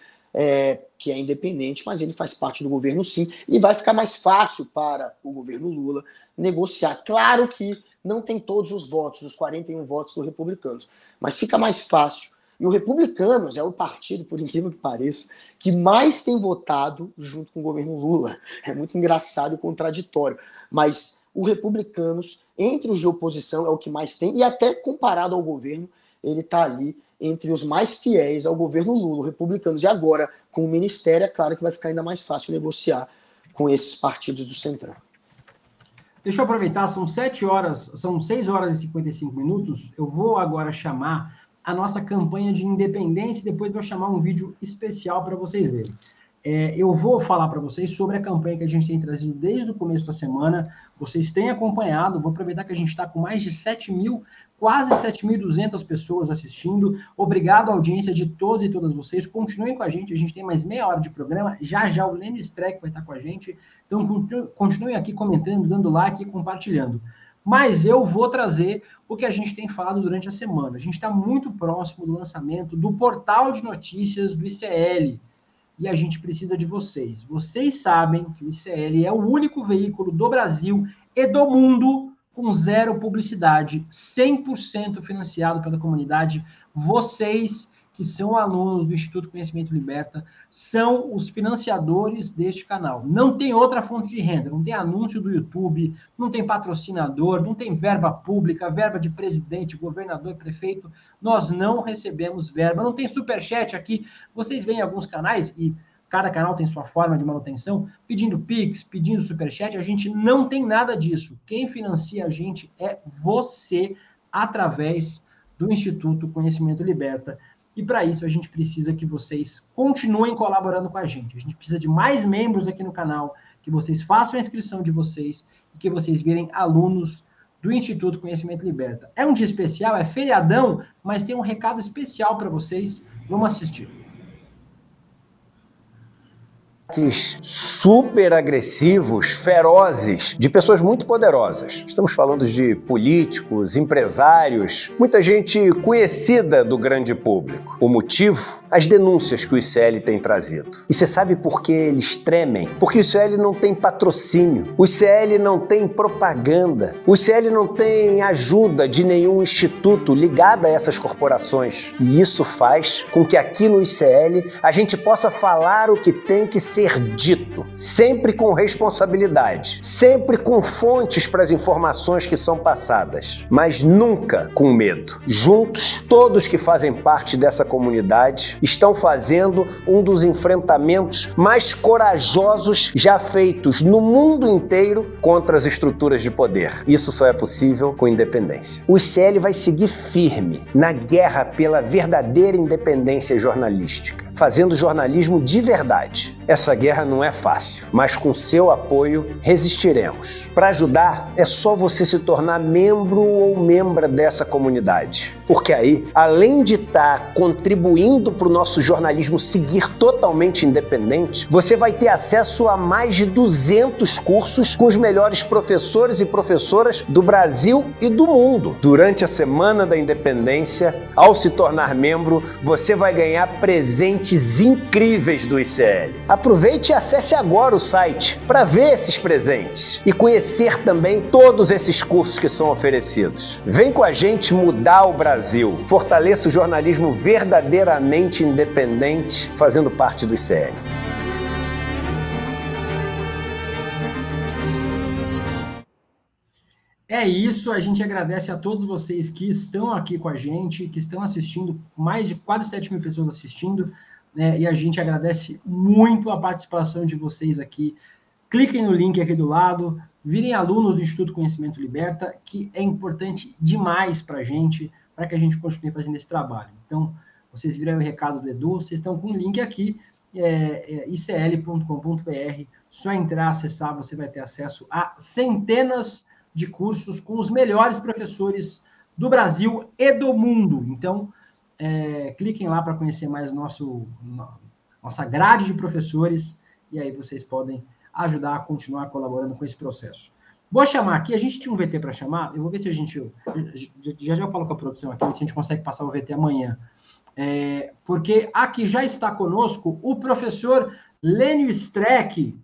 que é independente, mas ele faz parte do governo sim, e vai ficar mais fácil para o governo Lula negociar. Claro que não tem todos os votos, os 41 votos dos Republicanos, mas fica mais fácil. E o Republicanos é o partido, por incrível que pareça, que mais tem votado junto com o governo Lula. É muito engraçado e contraditório, mas o Republicanos, entre os de oposição, é o que mais tem, e até comparado ao governo, ele está ali entre os mais fiéis ao governo Lula, Republicanos. E agora, com o Ministério, é claro que vai ficar ainda mais fácil negociar com esses partidos do Centrão. Deixa eu aproveitar, são 6 horas e 55 minutos. Eu vou agora chamar a nossa campanha de independência e depois vou chamar um vídeo especial para vocês verem. Eu vou falar para vocês sobre a campanha que a gente tem trazido desde o começo da semana. Vocês têm acompanhado, vou aproveitar que a gente está com mais de 7.000, quase 7.200 pessoas assistindo. Obrigado à audiência de todos e todas vocês. Continuem com a gente tem mais meia hora de programa. Já o Lênin Streck vai estar com a gente. Então, continuem aqui comentando, dando like e compartilhando. Mas eu vou trazer o que a gente tem falado durante a semana. A gente está muito próximo do lançamento do portal de notícias do ICL. E a gente precisa de vocês. Vocês sabem que o ICL é o único veículo do Brasil e do mundo com zero publicidade, 100% financiado pela comunidade. Vocês, que são alunos do Instituto Conhecimento Liberta, são os financiadores deste canal. Não tem outra fonte de renda, não tem anúncio do YouTube, não tem patrocinador, não tem verba pública, verba de presidente, governador, prefeito. Nós não recebemos verba, não tem superchat aqui. Vocês veem alguns canais, e cada canal tem sua forma de manutenção, pedindo Pix, pedindo superchat. A gente não tem nada disso. Quem financia a gente é você, através do Instituto Conhecimento Liberta. E para isso a gente precisa que vocês continuem colaborando com a gente. A gente precisa de mais membros aqui no canal, que vocês façam a inscrição de vocês e que vocês virem alunos do Instituto Conhecimento Liberta. É um dia especial, é feriadão, mas tem um recado especial para vocês. Vamos assistir. Super agressivos, ferozes, de pessoas muito poderosas. Estamos falando de políticos, empresários, muita gente conhecida do grande público. O motivo? As denúncias que o ICL tem trazido. E você sabe por que eles tremem? Porque o ICL não tem patrocínio, o ICL não tem propaganda, o ICL não tem ajuda de nenhum instituto ligado a essas corporações. E isso faz com que aqui no ICL a gente possa falar o que tem que ser ser dito, sempre com responsabilidade, sempre com fontes para as informações que são passadas, mas nunca com medo. Juntos, todos que fazem parte dessa comunidade estão fazendo um dos enfrentamentos mais corajosos já feitos no mundo inteiro contra as estruturas de poder. Isso só é possível com independência. O ICL vai seguir firme na guerra pela verdadeira independência jornalística, fazendo jornalismo de verdade. Essa guerra não é fácil, mas com seu apoio resistiremos. Para ajudar, é só você se tornar membro ou membra dessa comunidade. Porque aí, além de estar contribuindo para o nosso jornalismo seguir totalmente independente, você vai ter acesso a mais de 200 cursos com os melhores professores e professoras do Brasil e do mundo. Durante a Semana da Independência, ao se tornar membro, você vai ganhar presentes incríveis do ICL. Aproveite e acesse agora o site para ver esses presentes e conhecer também todos esses cursos que são oferecidos. Vem com a gente mudar o Brasil. Fortaleça o jornalismo verdadeiramente independente, fazendo parte do ICL. É isso, a gente agradece a todos vocês que estão aqui com a gente, que estão assistindo, mais de quase 7 mil pessoas assistindo, né? E a gente agradece muito a participação de vocês aqui. Cliquem no link aqui do lado, virem alunos do Instituto Conhecimento Liberta, que é importante demais para a gente continue fazendo esse trabalho. Então, vocês viram o recado do Edu, vocês estão com o link aqui, icl.com.br, só entrar, acessar, você vai ter acesso a centenas de cursos com os melhores professores do Brasil e do mundo. Então, cliquem lá para conhecer mais nossa grade de professores, e aí vocês podem ajudar a continuar colaborando com esse processo. Vou chamar aqui, a gente tinha um VT para chamar, eu vou ver se a gente, já eu falo com a produção aqui, se a gente consegue passar o VT amanhã, porque aqui já está conosco o professor Lênio Streck.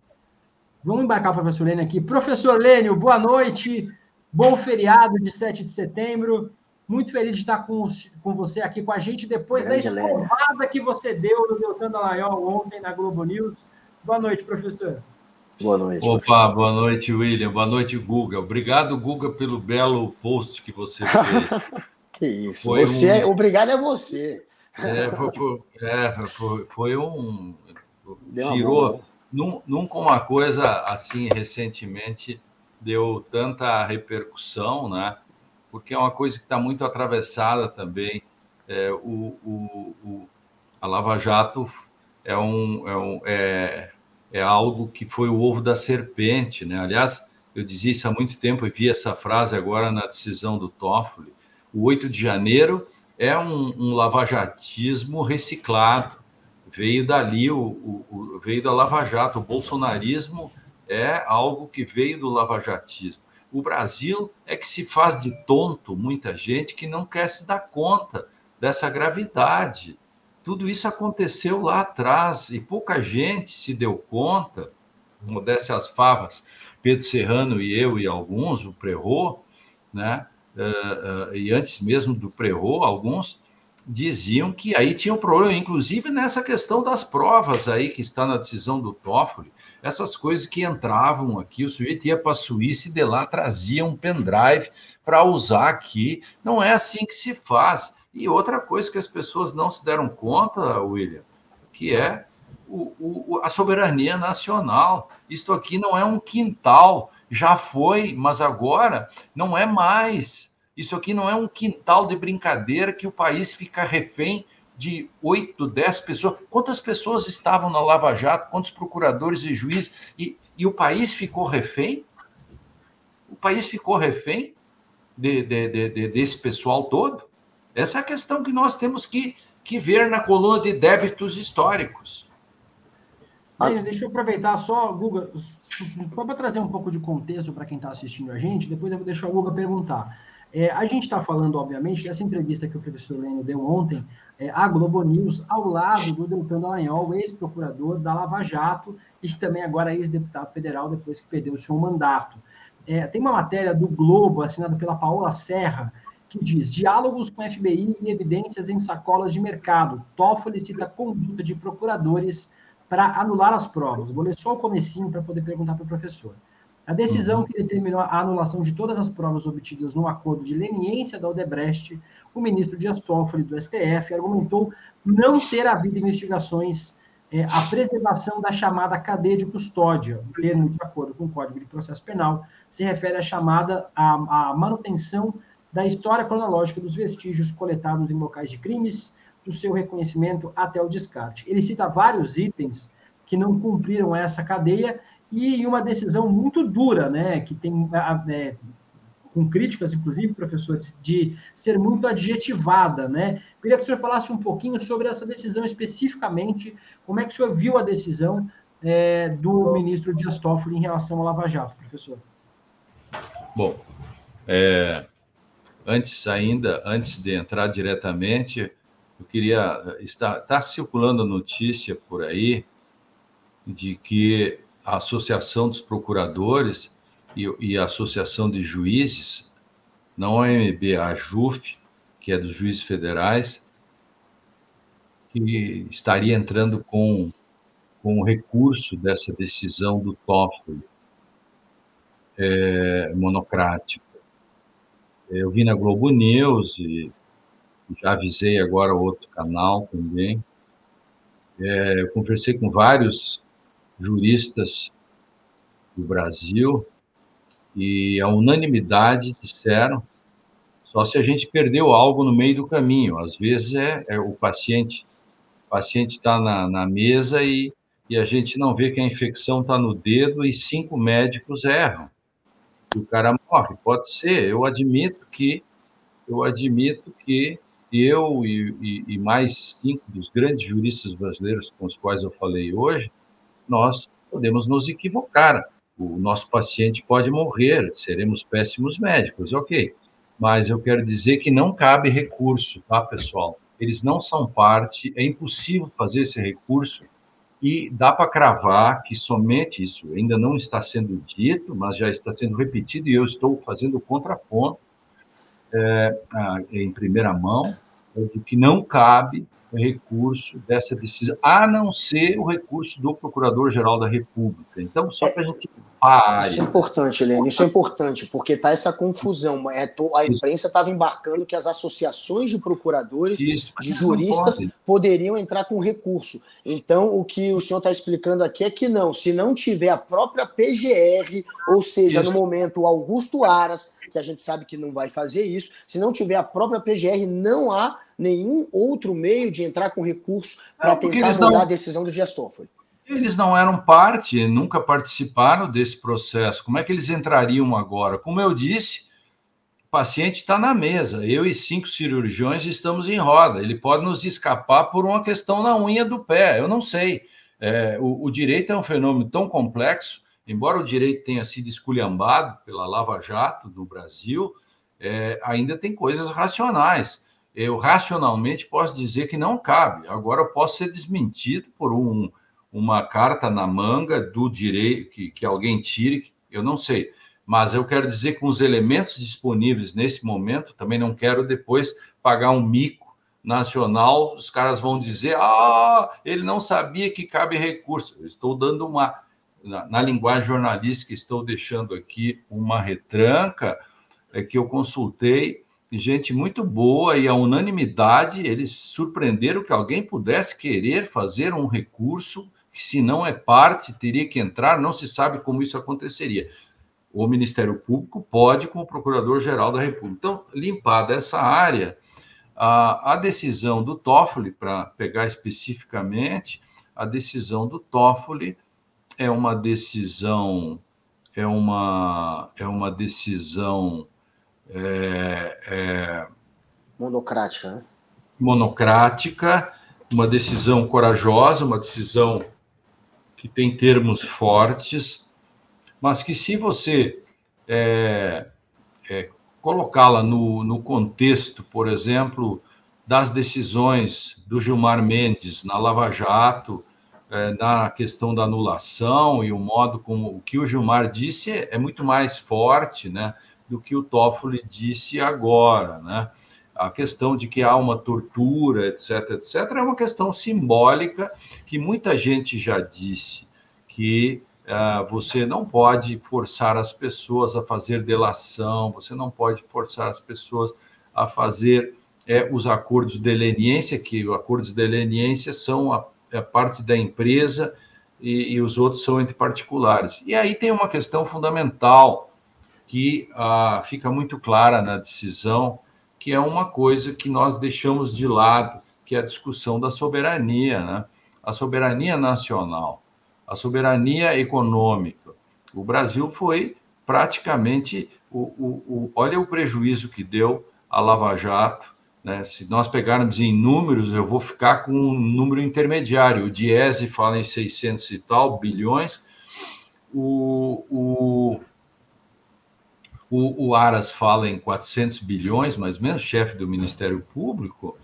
Vamos embarcar o professor Lênio aqui. Professor Lênio, boa noite, bom feriado de 7 de setembro, muito feliz de estar com você aqui com a gente, depois da escovada que você deu no Deltan Dallagnol ontem na Globo News. Boa noite, professor. Boa noite. Opa, professor. Boa noite, William. Boa noite, Guga. Obrigado, Guga, pelo belo post que você fez. Que isso. Obrigado a você. Foi um... Tirou... Nunca uma coisa assim, recentemente, deu tanta repercussão, né? Porque é uma coisa que está muito atravessada também. A Lava Jato é algo que foi o ovo da serpente, né? Aliás, eu dizia isso há muito tempo e vi essa frase agora na decisão do Toffoli. O 8 de janeiro é um lavajatismo reciclado. Veio dali, veio da Lava Jato. O bolsonarismo é algo que veio do lavajatismo. O Brasil é que se faz de tonto, muita gente que não quer se dar conta dessa gravidade. Tudo isso aconteceu lá atrás e pouca gente se deu conta, modéstia às favas, Pedro Serrano e eu e alguns, o Prerrot, né? E antes mesmo do Prerrot, alguns diziam que aí tinha um problema, inclusive nessa questão das provas aí que está na decisão do Toffoli, essas coisas que entravam aqui, o sujeito ia para a Suíça e de lá trazia um pendrive para usar aqui. Não é assim que se faz. E outra coisa que as pessoas não se deram conta, William, que é a soberania nacional. Isto aqui não é um quintal, já foi, mas agora não é mais. Isso aqui não é um quintal de brincadeira que o país fica refém de 8, 10 pessoas. Quantas pessoas estavam na Lava Jato? Quantos procuradores e juízes? E o país ficou refém? O país ficou refém desse pessoal todo? Essa é a questão que nós temos que ver na coluna de débitos históricos. Deixa eu aproveitar só, Guga, só para trazer um pouco de contexto para quem está assistindo a gente, depois eu vou deixar o Guga perguntar. A gente está falando, obviamente, dessa entrevista que o professor Lênio deu ontem à Globo News, ao lado do Deltan Dallagnol, ex-procurador da Lava Jato e também agora ex-deputado federal, depois que perdeu o seu mandato. Tem uma matéria do Globo, assinada pela Paola Serra, que diz: diálogos com FBI e evidências em sacolas de mercado. Toffoli cita conduta de procuradores para anular as provas. Vou ler só o comecinho para poder perguntar para o professor. A decisão que determinou a anulação de todas as provas obtidas no acordo de leniência da Odebrecht, o ministro Dias Toffoli, do STF, argumentou não ter havido investigações à preservação da chamada cadeia de custódia. O termo, de acordo com o Código de Processo Penal, se refere à manutenção da história cronológica dos vestígios coletados em locais de crimes, do seu reconhecimento até o descarte. Ele cita vários itens que não cumpriram essa cadeia e uma decisão muito dura, né, que tem, com críticas, inclusive, professor, de ser muito adjetivada, né? Queria que o senhor falasse um pouquinho sobre essa decisão especificamente, como é que o senhor viu a decisão do ministro Dias Toffoli em relação ao Lava Jato, professor? Bom, antes de entrar diretamente, eu queria... Está circulando a notícia por aí de que a Associação dos Procuradores e a Associação de Juízes, não a OMB, a AJUF, que é dos juízes federais, que estaria entrando com o recurso dessa decisão do Toffoli, monocrática. Eu vi na Globo News e já avisei agora outro canal também. Eu conversei com vários juristas do Brasil e a unanimidade disseram só se a gente perdeu algo no meio do caminho. Às vezes o paciente está na mesa e a gente não vê que a infecção está no dedo e 5 médicos erram. E o cara morre. Pode ser. Eu admito que eu e mais 5 dos grandes juristas brasileiros com os quais eu falei hoje, nós podemos nos equivocar. O nosso paciente pode morrer, seremos péssimos médicos, ok. Mas eu quero dizer que não cabe recurso, tá, pessoal? Eles não são parte, é impossível fazer esse recurso e dá para cravar que somente isso ainda não está sendo dito, mas já está sendo repetido e eu estou fazendo o contraponto em primeira mão, de que não cabe recurso dessa decisão, a não ser o recurso do Procurador-Geral da República. Então, só para a gente... Isso é importante, Helene, isso é importante, porque está essa confusão. A imprensa estava embarcando que as associações de procuradores, de juristas, poderiam entrar com recurso. Então, o que o senhor está explicando aqui é que não, se não tiver a própria PGR, ou seja, no momento Augusto Aras, que a gente sabe que não vai fazer isso, se não tiver a própria PGR, não há nenhum outro meio de entrar com recurso para tentar mudar a decisão do Dias Toffoli. Eles não eram parte, nunca participaram desse processo. Como é que eles entrariam agora? Como eu disse, o paciente está na mesa. Eu e 5 cirurgiões estamos em roda. Ele pode nos escapar por uma questão na unha do pé. Eu não sei. O direito é um fenômeno tão complexo, embora o direito tenha sido esculhambado pela Lava Jato no Brasil, ainda tem coisas racionais. Eu racionalmente posso dizer que não cabe. Agora eu posso ser desmentido por uma carta na manga do direito que alguém tire, eu não sei. Mas eu quero dizer que com os elementos disponíveis nesse momento, também não quero depois pagar um mico nacional, os caras vão dizer, ele não sabia que cabe recurso. Eu estou dando na linguagem jornalística, estou deixando aqui uma retranca que eu consultei, gente muito boa, e a unanimidade, eles surpreenderam que alguém pudesse querer fazer um recurso que, se não é parte, teria que entrar, não se sabe como isso aconteceria. O Ministério Público pode, com o Procurador-Geral da República. Então, limpada essa área, a decisão do Toffoli, para pegar especificamente, a decisão do Toffoli é uma decisão monocrática, né? Monocrática, uma decisão corajosa, uma decisão que tem termos fortes, mas que, se você colocá-la no contexto, por exemplo, das decisões do Gilmar Mendes na Lava Jato, na questão da anulação, e o modo como o que o Gilmar disse é muito mais forte, né, do que o Toffoli disse agora, né? A questão de que há uma tortura, etc., etc., é uma questão simbólica que muita gente já disse, que você não pode forçar as pessoas a fazer delação, você não pode forçar as pessoas a fazer os acordos de leniência, que os acordos de leniência são a parte da empresa e os outros são entre particulares. E aí tem uma questão fundamental que fica muito clara na decisão, que é uma coisa que nós deixamos de lado, que é a discussão da soberania, né? A soberania nacional, a soberania econômica. O Brasil foi praticamente... olha o prejuízo que deu a Lava Jato, né? Se nós pegarmos em números, eu vou ficar com um número intermediário. O Diese fala em 600 e tal bilhões, o Aras fala em 400 bilhões, mais ou menos, chefe do Ministério Público,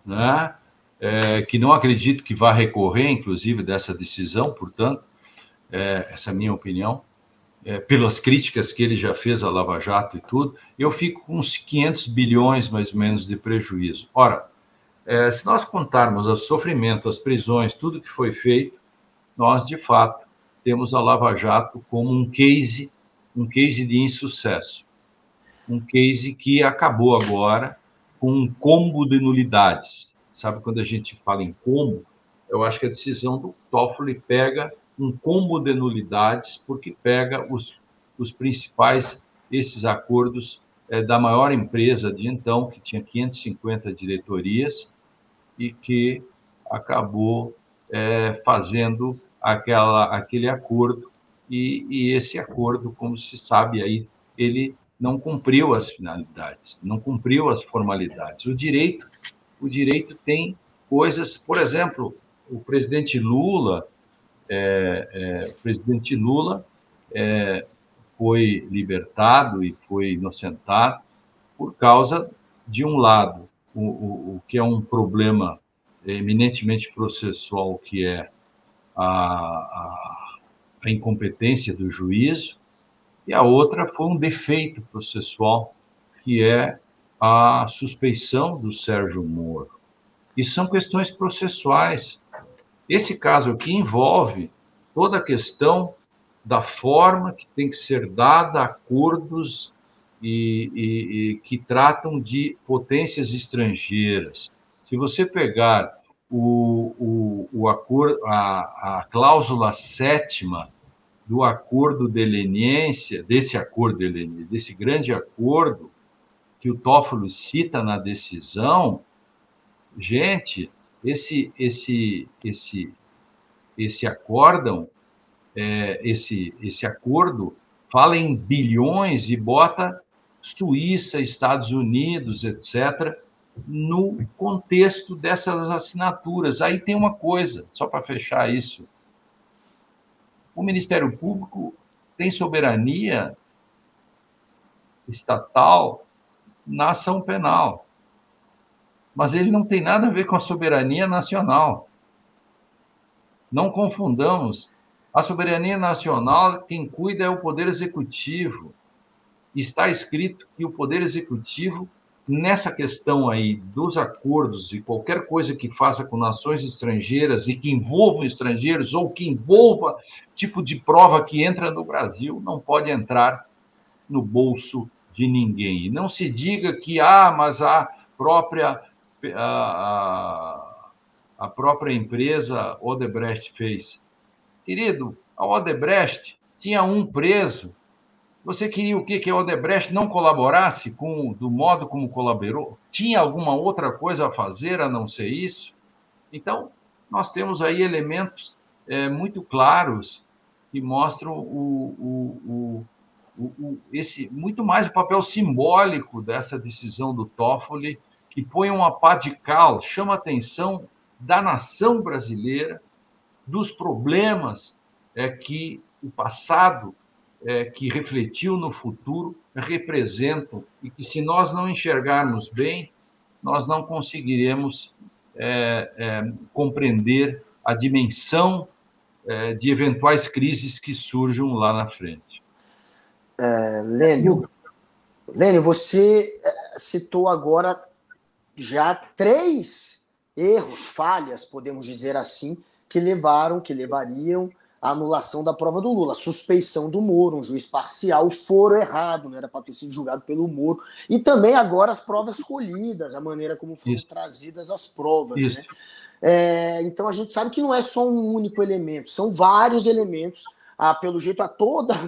né? Que não acredito que vá recorrer, inclusive, dessa decisão, portanto, essa é a minha opinião, pelas críticas que ele já fez à Lava Jato e tudo, eu fico com uns 500 bilhões, mais ou menos, de prejuízo. Ora, se nós contarmos o sofrimento, as prisões, tudo que foi feito, nós, de fato, temos a Lava Jato como um case de insucesso, um case que acabou agora com um combo de nulidades. Sabe, quando a gente fala em combo, eu acho que a decisão do Toffoli pega um combo de nulidades, porque pega os principais, esses acordos da maior empresa de então, que tinha 550 diretorias, e que acabou fazendo aquele acordo, e esse acordo, como se sabe aí, ele não cumpriu as finalidades, não cumpriu as formalidades. O direito tem coisas, por exemplo, o presidente Lula foi libertado e foi inocentado por causa, de um lado, o que é um problema eminentemente processual, que é a incompetência do juízo, e a outra foi um defeito processual, que é a suspeição do Sérgio Moro. E são questões processuais. Esse caso aqui envolve toda a questão da forma que tem que ser dada acordos e que tratam de potências estrangeiras. Se você pegar a cláusula 7ª do acordo de leniência, desse grande acordo que o Toffoli cita na decisão, gente, esse acordo fala em bilhões e bota Suíça, Estados Unidos, etc., no contexto dessas assinaturas. Aí tem uma coisa, só para fechar isso. O Ministério Público tem soberania estatal na ação penal, mas ele não tem nada a ver com a soberania nacional. Não confundamos. A soberania nacional, quem cuida é o Poder Executivo. Está escrito que o Poder Executivo, nessa questão aí dos acordos e qualquer coisa que faça com nações estrangeiras e que envolvam estrangeiros ou que envolva tipo de prova que entra no Brasil, não pode entrar no bolso de ninguém. E não se diga que, mas a própria empresa Odebrecht fez. Querido, a Odebrecht tinha um preso. Você queria o quê? Que a Odebrecht não colaborasse do modo como colaborou? Tinha alguma outra coisa a fazer a não ser isso? Então, nós temos aí elementos muito claros que mostram muito mais o papel simbólico dessa decisão do Toffoli, que põe uma pá de cal, chama a atenção da nação brasileira, dos problemas que o passado, que refletiu no futuro, representam, e que, se nós não enxergarmos bem, nós não conseguiremos compreender a dimensão de eventuais crises que surjam lá na frente. Lênio, você citou agora já 3 erros, falhas, podemos dizer assim, que levariam à anulação da prova do Lula. A suspeição do Moro, um juiz parcial, o foro errado, não era para ter sido julgado pelo Moro. E também agora as provas colhidas, a maneira como foram trazidas as provas. Né? Então a gente sabe que não é só um único elemento, são vários elementos. Pelo jeito,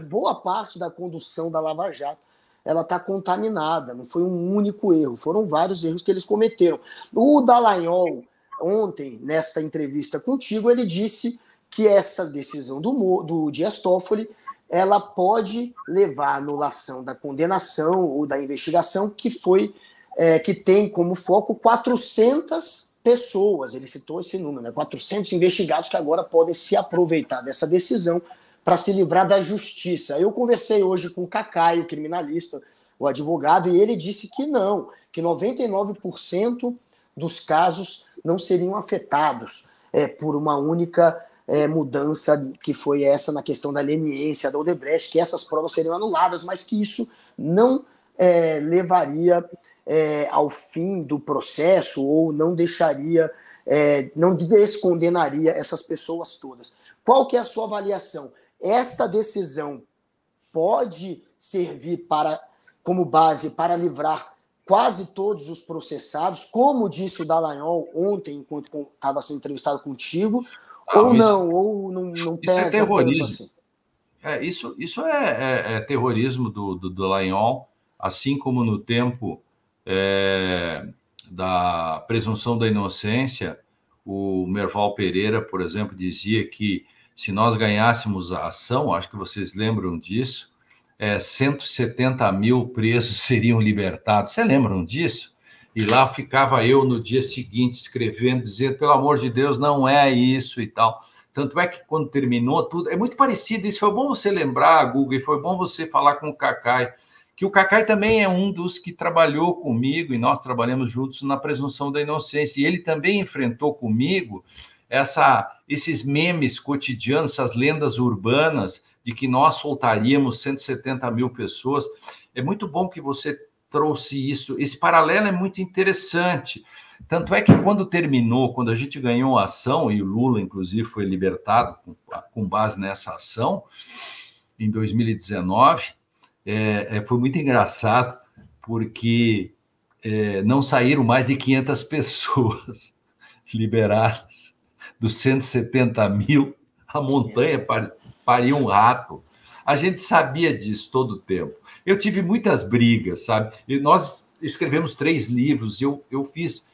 boa parte da condução da Lava Jato ela está contaminada, não foi um único erro, foram vários erros que eles cometeram. O Dallagnol, ontem, nesta entrevista contigo, ele disse que essa decisão do Dias Toffoli ela pode levar à anulação da condenação ou da investigação que tem como foco 400 pessoas, ele citou esse número, né? 400 investigados que agora podem se aproveitar dessa decisão para se livrar da justiça. Eu conversei hoje com o Cacai, o criminalista, o advogado, e ele disse que não, que 99% dos casos não seriam afetados por uma única mudança que foi essa na questão da leniência da Odebrecht, que essas provas seriam anuladas, mas que isso não levaria ao fim do processo ou não deixaria, não descondenaria essas pessoas todas. Qual que é a sua avaliação? Esta decisão pode servir como base para livrar quase todos os processados, como disse o Dallagnol ontem, enquanto estava sendo entrevistado contigo, ou não pesa tanto assim? Isso é terrorismo do Dallagnol, assim como no tempo da presunção da inocência, o Merval Pereira, por exemplo, dizia que se nós ganhássemos a ação, acho que vocês lembram disso, 170 mil presos seriam libertados. Vocês lembram disso? E lá ficava eu no dia seguinte escrevendo, dizendo, pelo amor de Deus, não é isso e tal. Tanto é que quando terminou tudo, é muito parecido isso. Foi bom você lembrar, Guga, e foi bom você falar com o Cacai, que o Cacai também é um dos que trabalhou comigo, e nós trabalhamos juntos na presunção da inocência. E ele também enfrentou comigo esses memes cotidianos, essas lendas urbanas de que nós soltaríamos 170 mil pessoas. É muito bom que você trouxe isso. Esse paralelo é muito interessante. Tanto é que quando a gente ganhou a ação, e o Lula, inclusive, foi libertado com base nessa ação, em 2019, foi muito engraçado, porque não saíram mais de 500 pessoas liberadas. Dos 170 mil, a montanha paria um rato. A gente sabia disso todo o tempo. Eu tive muitas brigas, sabe? Nós escrevemos 3 livros, eu fiz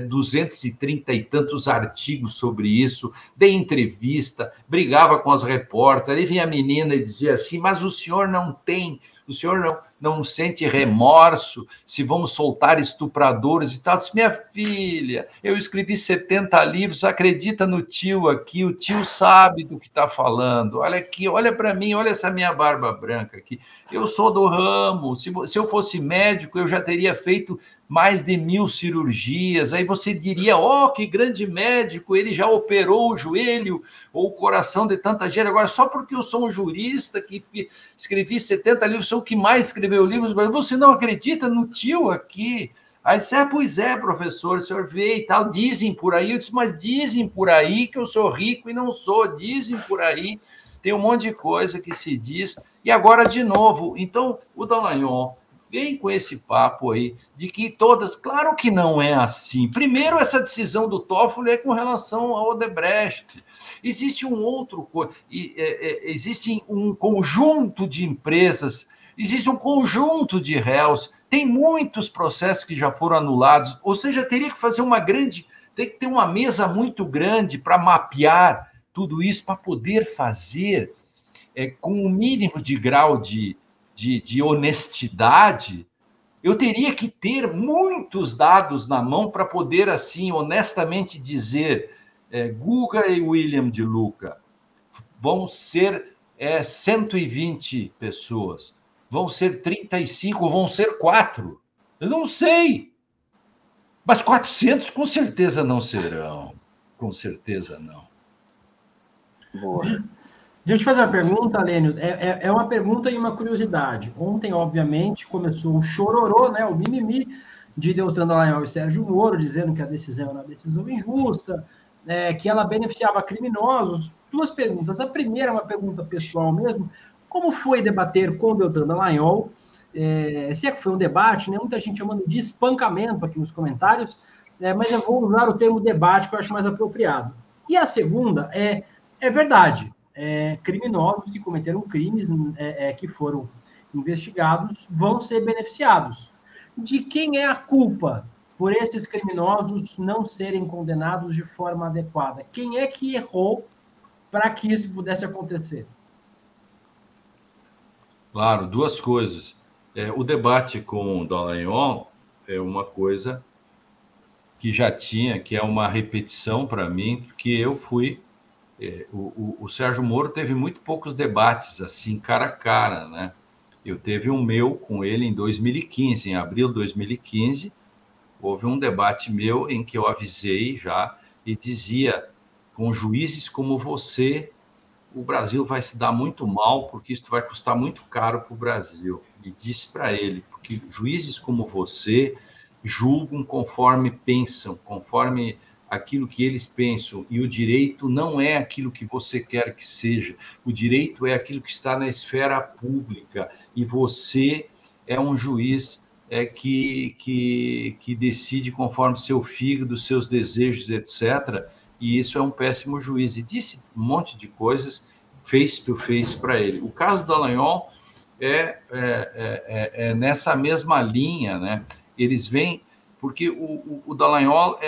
230 e tantos artigos sobre isso, dei entrevista, brigava com as repórteres, aí vinha a menina e dizia assim, mas o senhor não sente remorso se vamos soltar estupradores e tal? Eu disse, minha filha, eu escrevi 70 livros, acredita no tio aqui, o tio sabe do que está falando, olha aqui, olha para mim, olha essa minha barba branca aqui, eu sou do ramo, se eu fosse médico, eu já teria feito mais de 1000 cirurgias, aí você diria, que grande médico, ele já operou o joelho ou o coração de tanta gente, agora só porque eu sou um jurista que escrevi 70 livros, sou o que mais escreveu livros, mas você não acredita no tio aqui? Aí disse, pois é, professor, o senhor vê e tal, dizem por aí, eu disse, mas dizem por aí que eu sou rico e não sou, dizem por aí, tem um monte de coisa que se diz, e agora de novo, então o Dallagnol vem com esse papo aí de que todas... Claro que não é assim. Primeiro, essa decisão do Toffoli é com relação ao Odebrecht. Existe existe um conjunto de empresas, existe um conjunto de réus, tem muitos processos que já foram anulados, ou seja, teria que fazer tem que ter uma mesa muito grande para mapear tudo isso, para poder fazer com o mínimo de grau de honestidade. Eu teria que ter muitos dados na mão para poder, assim, honestamente dizer, Guga e William de Luca vão ser 120 pessoas, vão ser 35, vão ser 4. Eu não sei. Mas 400 com certeza não serão. Com certeza não. Boa. Deixa eu te fazer uma pergunta, Lênio. É uma pergunta e uma curiosidade. Ontem, obviamente, começou o chororô, né, o mimimi, de Deltan Dallagnol e Sérgio Moro, dizendo que a decisão era uma decisão injusta, que ela beneficiava criminosos. Duas perguntas. A primeira é uma pergunta pessoal mesmo. Como foi debater com Deltan Dallagnol? Se é que foi um debate, né? Muita gente chamando de espancamento aqui nos comentários, mas eu vou usar o termo debate, que eu acho mais apropriado. E a segunda é verdade, criminosos que cometeram crimes, que foram investigados, vão ser beneficiados. De quem é a culpa por esses criminosos não serem condenados de forma adequada? Quem é que errou para que isso pudesse acontecer? Claro, duas coisas. O debate com o Dallagnol é uma coisa que já tinha, que é uma repetição para mim, que eu fui... O Sérgio Moro teve muito poucos debates, assim, cara a cara, né? Eu teve um meu com ele em 2015, em abril de 2015, houve um debate meu em que eu avisei já e dizia, com juízes como você, o Brasil vai se dar muito mal, porque isso vai custar muito caro para o Brasil. E disse para ele, porque juízes como você julgam conforme pensam, conforme aquilo que eles pensam, e o direito não é aquilo que você quer que seja, o direito é aquilo que está na esfera pública, e você é um juiz que decide conforme seu fígado, seus desejos, etc., e isso é um péssimo juiz. E disse um monte de coisas face to face para ele. O caso do Dallagnol é nessa mesma linha, né? Eles vêm... Porque o Dallagnol,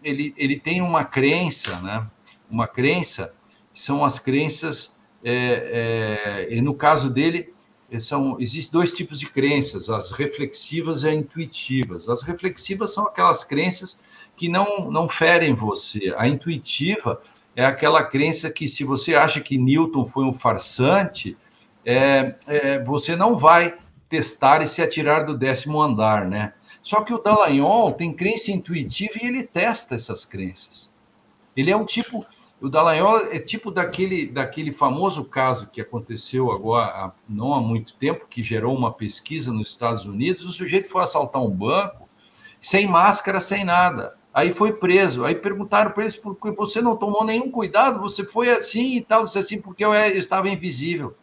ele tem uma crença, né? Uma crença, são as crenças, e no caso dele, existem dois tipos de crenças, as reflexivas e as intuitivas. As reflexivas são aquelas crenças que não ferem você. A intuitiva é aquela crença que, se você acha que Newton foi um farsante, você não vai testar e se atirar do 10º andar, né? Só que o Dallagnol tem crença intuitiva e ele testa essas crenças. Ele é um tipo... O Dallagnol é tipo daquele famoso caso que aconteceu agora, não há muito tempo, que gerou uma pesquisa nos Estados Unidos. O sujeito foi assaltar um banco sem máscara, sem nada. Aí foi preso. Aí perguntaram para eles por que você não tomou nenhum cuidado, você foi assim e tal. Disse assim, porque eu estava invisível.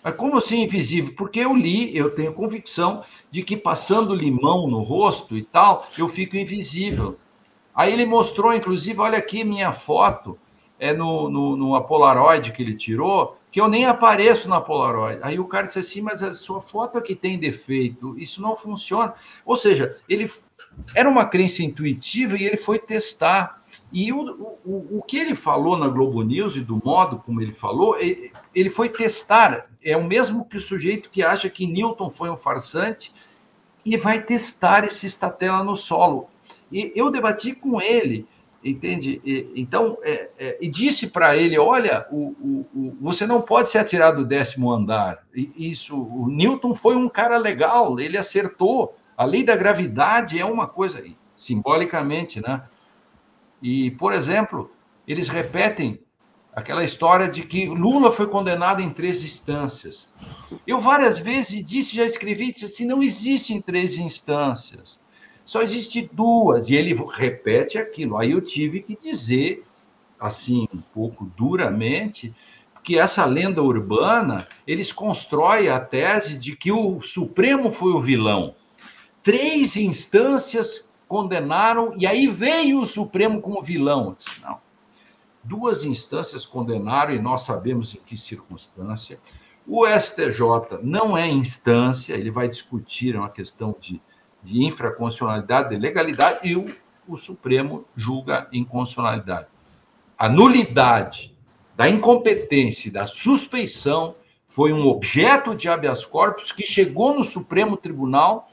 Mas como assim invisível? Porque eu tenho convicção de que passando limão no rosto e tal, eu fico invisível. Aí ele mostrou, inclusive, olha aqui minha foto, numa Polaroid que ele tirou, que eu nem apareço na Polaroid. Aí o cara disse assim, mas a sua foto aqui tem defeito, isso não funciona. Ou seja, ele era uma crença intuitiva e ele foi testar. E o que ele falou na Globo News e do modo como ele falou, ele foi testar. É o mesmo que o sujeito que acha que Newton foi um farsante e vai testar esse estatela no solo. E eu debati com ele, entende? Então, e disse para ele, olha, você não pode se atirar do 10º andar. O Newton foi um cara legal, ele acertou. A lei da gravidade é uma coisa, simbolicamente, né? E, por exemplo, eles repetem aquela história de que Lula foi condenado em 3 instâncias. Eu várias vezes já escrevi, disse assim, não existem 3 instâncias, só existe 2, e ele repete aquilo. Aí eu tive que dizer, assim, um pouco duramente, que essa lenda urbana, eles constroem a tese de que o Supremo foi o vilão. 3 instâncias condenaram, e aí veio o Supremo como vilão. Eu disse, não. 2 instâncias condenaram, e nós sabemos em que circunstância. O STJ não é instância, ele vai discutir uma questão de infraconstitucionalidade, de legalidade, e o Supremo julga inconstitucionalidade. A nulidade da incompetência e da suspeição foi um objeto de habeas corpus que chegou no Supremo Tribunal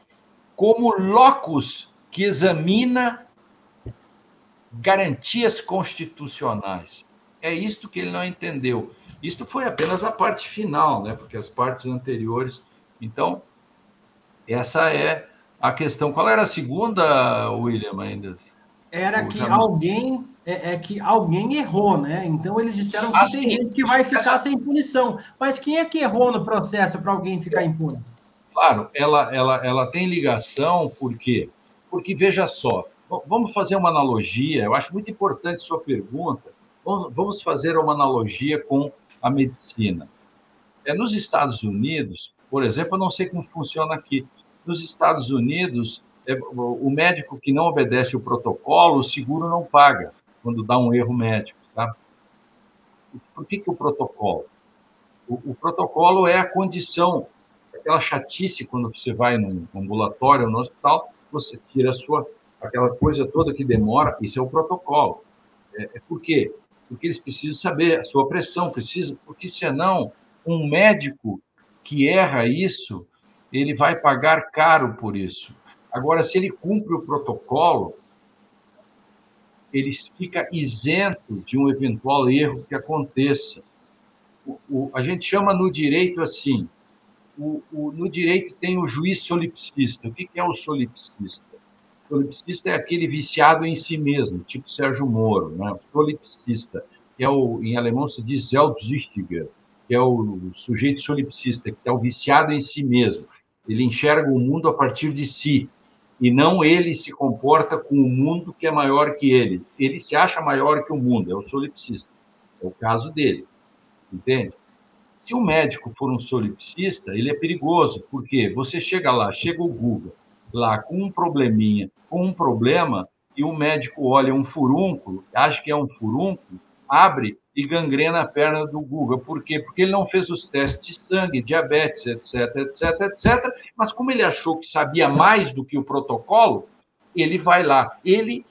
como locus que examina garantias constitucionais. É isto que ele não entendeu. Isto foi apenas a parte final, né? Porque as partes anteriores... Então, essa é a questão. Qual era a segunda, William, ainda? Era que alguém errou, né? Então, eles disseram que tem gente que vai ficar sem punição. Mas quem é que errou no processo para alguém ficar impune? Claro, ela tem ligação, por quê? Porque, veja só, vamos fazer uma analogia, eu acho muito importante sua pergunta, vamos fazer uma analogia com a medicina. Nos Estados Unidos, por exemplo, eu não sei como funciona aqui, nos Estados Unidos, o médico que não obedece o protocolo, o seguro não paga, quando dá um erro médico, tá? Por que o protocolo? O protocolo é a condição, aquela chatice quando você vai num ambulatório, no hospital, você tira aquela coisa toda que demora, isso é o protocolo. Por quê? Porque eles precisam saber a sua pressão, porque senão um médico que erra isso, ele vai pagar caro por isso. Agora, se ele cumpre o protocolo, ele fica isento de um eventual erro que aconteça. A gente chama no direito assim, no direito tem o juiz solipsista. O que é o solipsista? O solipsista é aquele viciado em si mesmo, tipo Sérgio Moro, né? O solipsista, que em alemão se diz Selbsüchtiger, que é o sujeito solipsista, que é o viciado em si mesmo. Ele enxerga o mundo a partir de si, e não ele se comporta com o mundo que é maior que ele. Ele se acha maior que o mundo, é o solipsista. É o caso dele, entende? Se o médico for um solipsista, ele é perigoso, porque você chega o Guga, lá com um probleminha, com um problema, e o médico olha um furúnculo, acha que é um furúnculo, abre e gangrena a perna do Guga. Por quê? Porque ele não fez os testes de sangue, diabetes, etc, etc, etc, mas como ele achou que sabia mais do que o protocolo, ele vai lá. Ele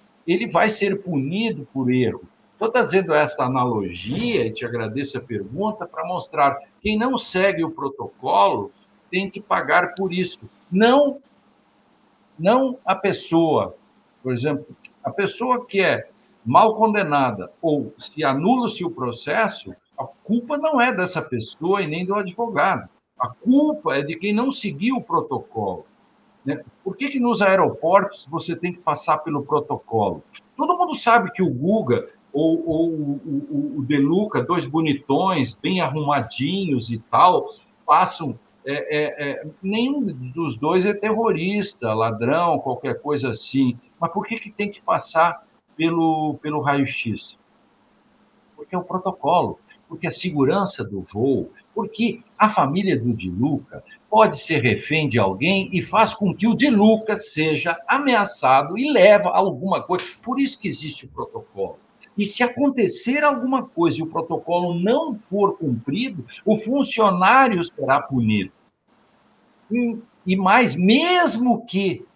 vai ser punido por erro. Estou trazendo essa analogia, e te agradeço a pergunta, para mostrar que quem não segue o protocolo tem que pagar por isso. Não a pessoa, por exemplo, a pessoa que é mal condenada ou se anula-se o processo, a culpa não é dessa pessoa e nem do advogado. A culpa é de quem não seguiu o protocolo. Por que nos aeroportos você tem que passar pelo protocolo? Todo mundo sabe que o Guga ou o De Luca, dois bonitões, bem arrumadinhos e tal, passam... nenhum dos dois é terrorista, ladrão, qualquer coisa assim. Mas por que tem que passar pelo raio-x? Porque é o protocolo, porque a segurança do voo, porque a família do De Luca pode ser refém de alguém e faz com que o De Luca seja ameaçado e leva a alguma coisa. Por isso que existe o protocolo. E se acontecer alguma coisa e o protocolo não for cumprido, o funcionário será punido. E mais, mesmo que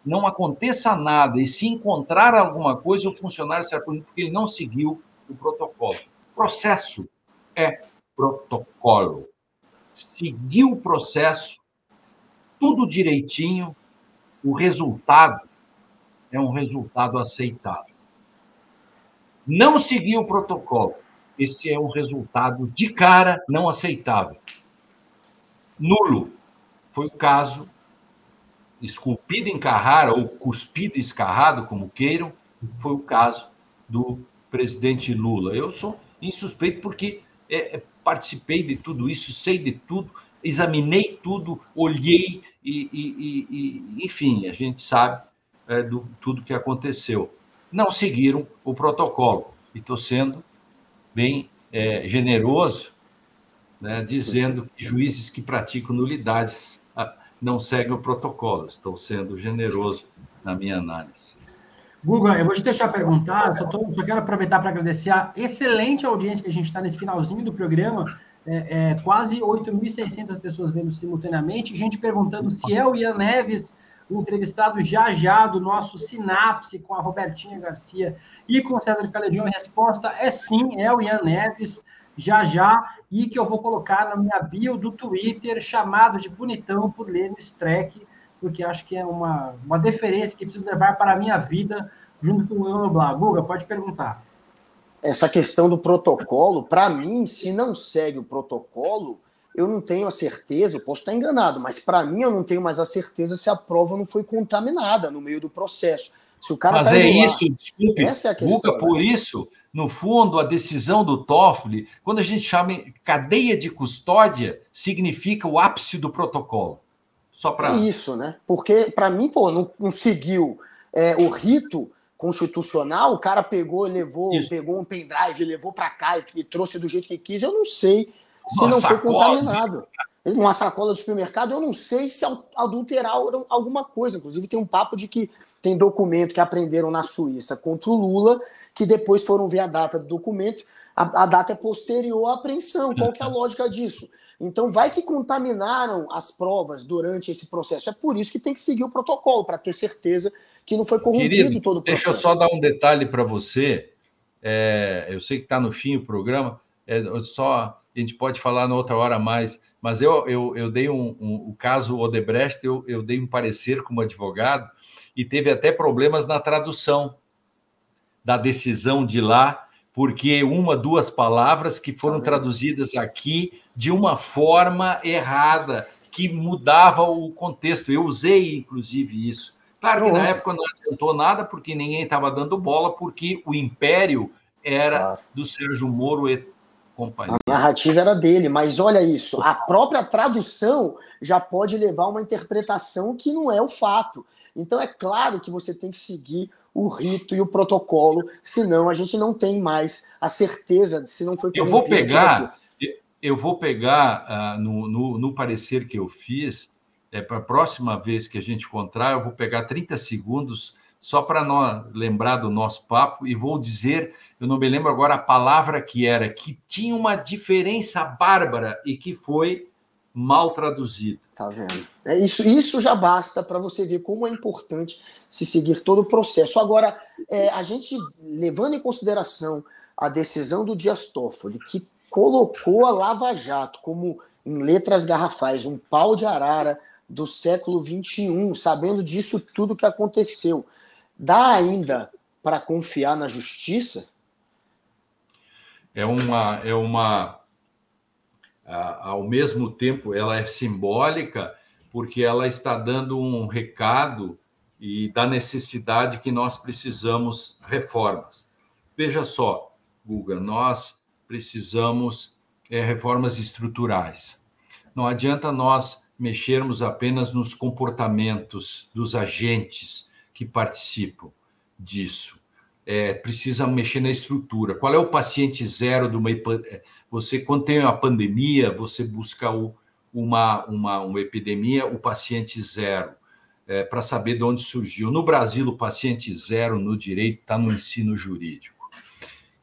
não aconteça nada e se encontrar alguma coisa, o funcionário será punido porque ele não seguiu o protocolo. Processo é protocolo. Seguiu o processo, tudo direitinho, o resultado é um resultado aceitável. Não seguiu o protocolo, esse é um resultado de cara não aceitável. Nulo. Foi o caso, esculpido em Carrara, ou cuspido e escarrado, como queiram, foi o caso do presidente Lula. Eu sou insuspeito porque participei de tudo isso, sei de tudo, examinei tudo, olhei, enfim, a gente sabe do tudo que aconteceu. Não seguiram o protocolo. E estou sendo bem generoso, né, dizendo que juízes que praticam nulidades não seguem o protocolo. Estou sendo generoso na minha análise. Guga, eu vou te deixar perguntar, só quero aproveitar para agradecer a excelente audiência que a gente está nesse finalzinho do programa, quase 8.600 pessoas vendo simultaneamente, gente perguntando se é o Ian Neves, o entrevistado já do nosso Sinapse com a Robertinha Garcia e com o César Caledion. A resposta é sim, é o Ian Neves, já, e que eu vou colocar na minha bio do Twitter, chamado de bonitão por Lênin Streck, porque acho que é uma deferência que preciso levar para a minha vida, junto com o Will Noblar. Guga, pode perguntar. Essa questão do protocolo, para mim, se não segue o protocolo, eu não tenho a certeza, eu posso estar enganado, mas para mim eu não tenho mais a certeza se a prova não foi contaminada no meio do processo. Se o cara mas isso, desculpe, essa é a questão, Guga, por isso, no fundo, a decisão do Toffoli, quando a gente chama cadeia de custódia, significa o ápice do protocolo. Só para... É isso, né? Porque, para mim, pô, não seguiu o rito constitucional, o cara pegou um pendrive, levou para cá e trouxe do jeito que quis, eu não sei se não foi contaminado. Numa sacola do supermercado, eu não sei se adulteraram alguma coisa. Inclusive, tem um papo de que tem documento que aprenderam na Suíça contra o Lula, que depois foram ver a data do documento, a data é posterior à apreensão. Qual que é a lógica disso? Então, vai que contaminaram as provas durante esse processo. É por isso que tem que seguir o protocolo, para ter certeza que não foi corrompido. Querido, todo o processo. Deixa eu só dar um detalhe para você. Eu sei que está no fim o programa, a gente pode falar na outra hora mais, mas eu dei o caso Odebrecht, eu dei um parecer como advogado e teve até problemas na tradução da decisão de lá, porque duas palavras que foram traduzidas aqui de uma forma errada, que mudava o contexto. Eu usei, inclusive, isso. Claro que na época não adiantou nada, porque ninguém estava dando bola, porque o império era do Sérgio Moro e companhia. A narrativa era dele, mas olha isso, a própria tradução já pode levar a uma interpretação que não é o fato. Então é claro que você tem que seguir o rito e o protocolo, senão a gente não tem mais a certeza de se não foi corrompido. Eu vou pegar no parecer que eu fiz, para a próxima vez que a gente encontrar, eu vou pegar 30 segundos só para lembrar do nosso papo e vou dizer, eu não me lembro agora a palavra que tinha uma diferença bárbara e que foi mal traduzido. Tá vendo? Isso já basta para você ver como é importante se seguir todo o processo. Agora, a gente, levando em consideração a decisão do Dias Toffoli, que colocou a Lava Jato como, em letras garrafais, um pau de arara do século XXI, sabendo disso tudo que aconteceu, dá ainda para confiar na justiça? Ao mesmo tempo, ela é simbólica porque ela está dando um recado e da necessidade que nós precisamos reformas. Veja só, Guga, nós precisamos reformas estruturais. Não adianta nós mexermos apenas nos comportamentos dos agentes que participam disso. Precisa mexer na estrutura. Qual é o paciente zero de uma... Você, quando tem uma pandemia, você busca uma epidemia, o paciente zero, para saber de onde surgiu. No Brasil, o paciente zero no direito está no ensino jurídico,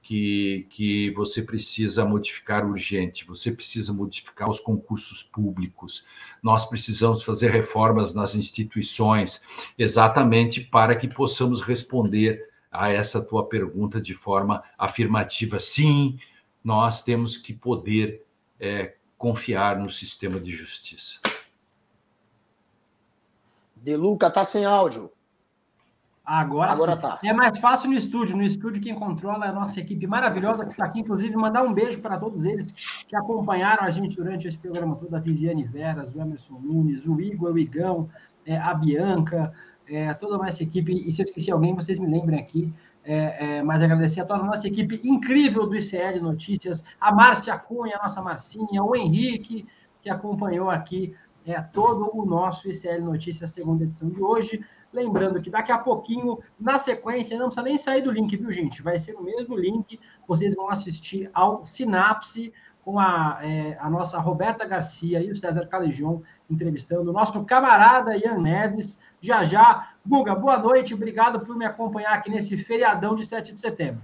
que você precisa modificar urgente, você precisa modificar os concursos públicos, nós precisamos fazer reformas nas instituições, exatamente para que possamos responder a essa tua pergunta de forma afirmativa. Sim, nós temos que poder confiar no sistema de justiça. De Luca, tá sem áudio. Agora tá. É mais fácil no estúdio. No estúdio quem controla é a nossa equipe maravilhosa que está aqui. Inclusive, mandar um beijo para todos eles que acompanharam a gente durante esse programa todo. A Viviane Veras, o Emerson Nunes, o Igor, o Igão, a Bianca, toda a nossa equipe. E se eu esqueci alguém, vocês me lembrem aqui. Mas agradecer a toda a nossa equipe incrível do ICL Notícias, a Márcia Cunha, a nossa Marcinha, o Henrique, que acompanhou aqui todo o nosso ICL Notícias, segunda edição de hoje. Lembrando que daqui a pouquinho, na sequência, não precisa nem sair do link, viu, gente? Vai ser no mesmo link, vocês vão assistir ao Sinapse, com a nossa Roberta Garcia e o César Calejon entrevistando o nosso camarada Ian Neves. Já. Guga, boa noite, obrigado por me acompanhar aqui nesse feriadão de 7 de setembro.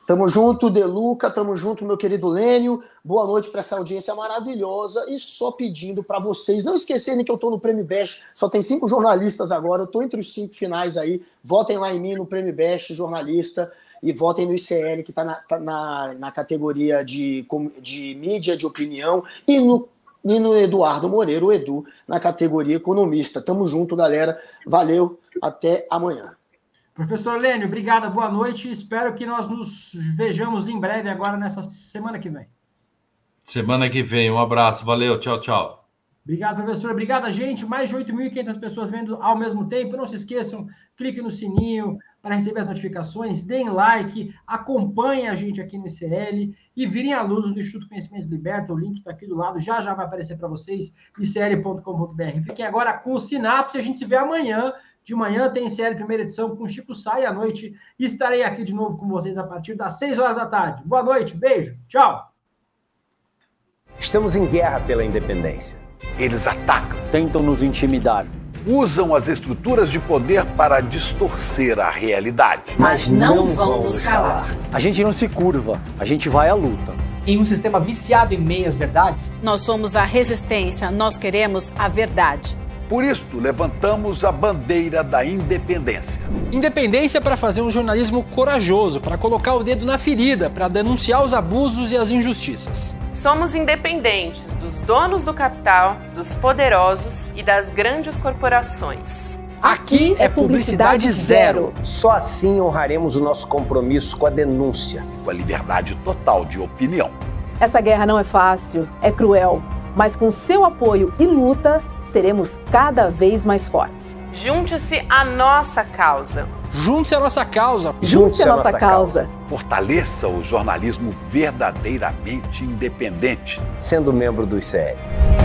Tamo junto, De Luca, tamo junto, meu querido Lênio. Boa noite para essa audiência maravilhosa. E só pedindo para vocês não esquecerem que eu tô no Prêmio Best. Só tem 5 jornalistas agora, eu tô entre os 5 finais aí. Votem lá em mim no Prêmio Best, jornalista. E votem no ICL, que tá na categoria de mídia de opinião. E no Eduardo Moreira, o Edu, na categoria economista. Tamo junto, galera. Valeu, até amanhã. Professor Lênio, obrigado, boa noite. Espero que nós nos vejamos em breve agora, nessa semana que vem. Semana que vem, um abraço, valeu, tchau, tchau. Obrigado, professor, obrigado a gente. Mais de 8.500 pessoas vendo ao mesmo tempo. Não se esqueçam, clique no sininho para receber as notificações, deem like, acompanhem a gente aqui no ICL e virem alunos do Instituto Conhecimento Liberta. O link está aqui do lado, já vai aparecer para vocês, icl.com.br. Fiquem agora com o Sinapse, a gente se vê amanhã. De manhã tem ICL primeira edição com Chico Sá e à noite estarei aqui de novo com vocês a partir das 6 horas da tarde. Boa noite, beijo, tchau! Estamos em guerra pela independência. Eles atacam, tentam nos intimidar, usam as estruturas de poder para distorcer a realidade. Mas não vão nos calar. A gente não se curva, a gente vai à luta. Em um sistema viciado em meias-verdades, nós somos a resistência, nós queremos a verdade. Por isto, levantamos a bandeira da independência. Independência para fazer um jornalismo corajoso, para colocar o dedo na ferida, para denunciar os abusos e as injustiças. Somos independentes dos donos do capital, dos poderosos e das grandes corporações. Aqui é publicidade zero. Só assim honraremos o nosso compromisso com a denúncia. Com a liberdade total de opinião. Essa guerra não é fácil, é cruel, mas com seu apoio e luta, seremos cada vez mais fortes. Junte-se à nossa causa. Junte-se à nossa causa. Junte-se à nossa causa. Fortaleça o jornalismo verdadeiramente independente. Sendo membro do ICL.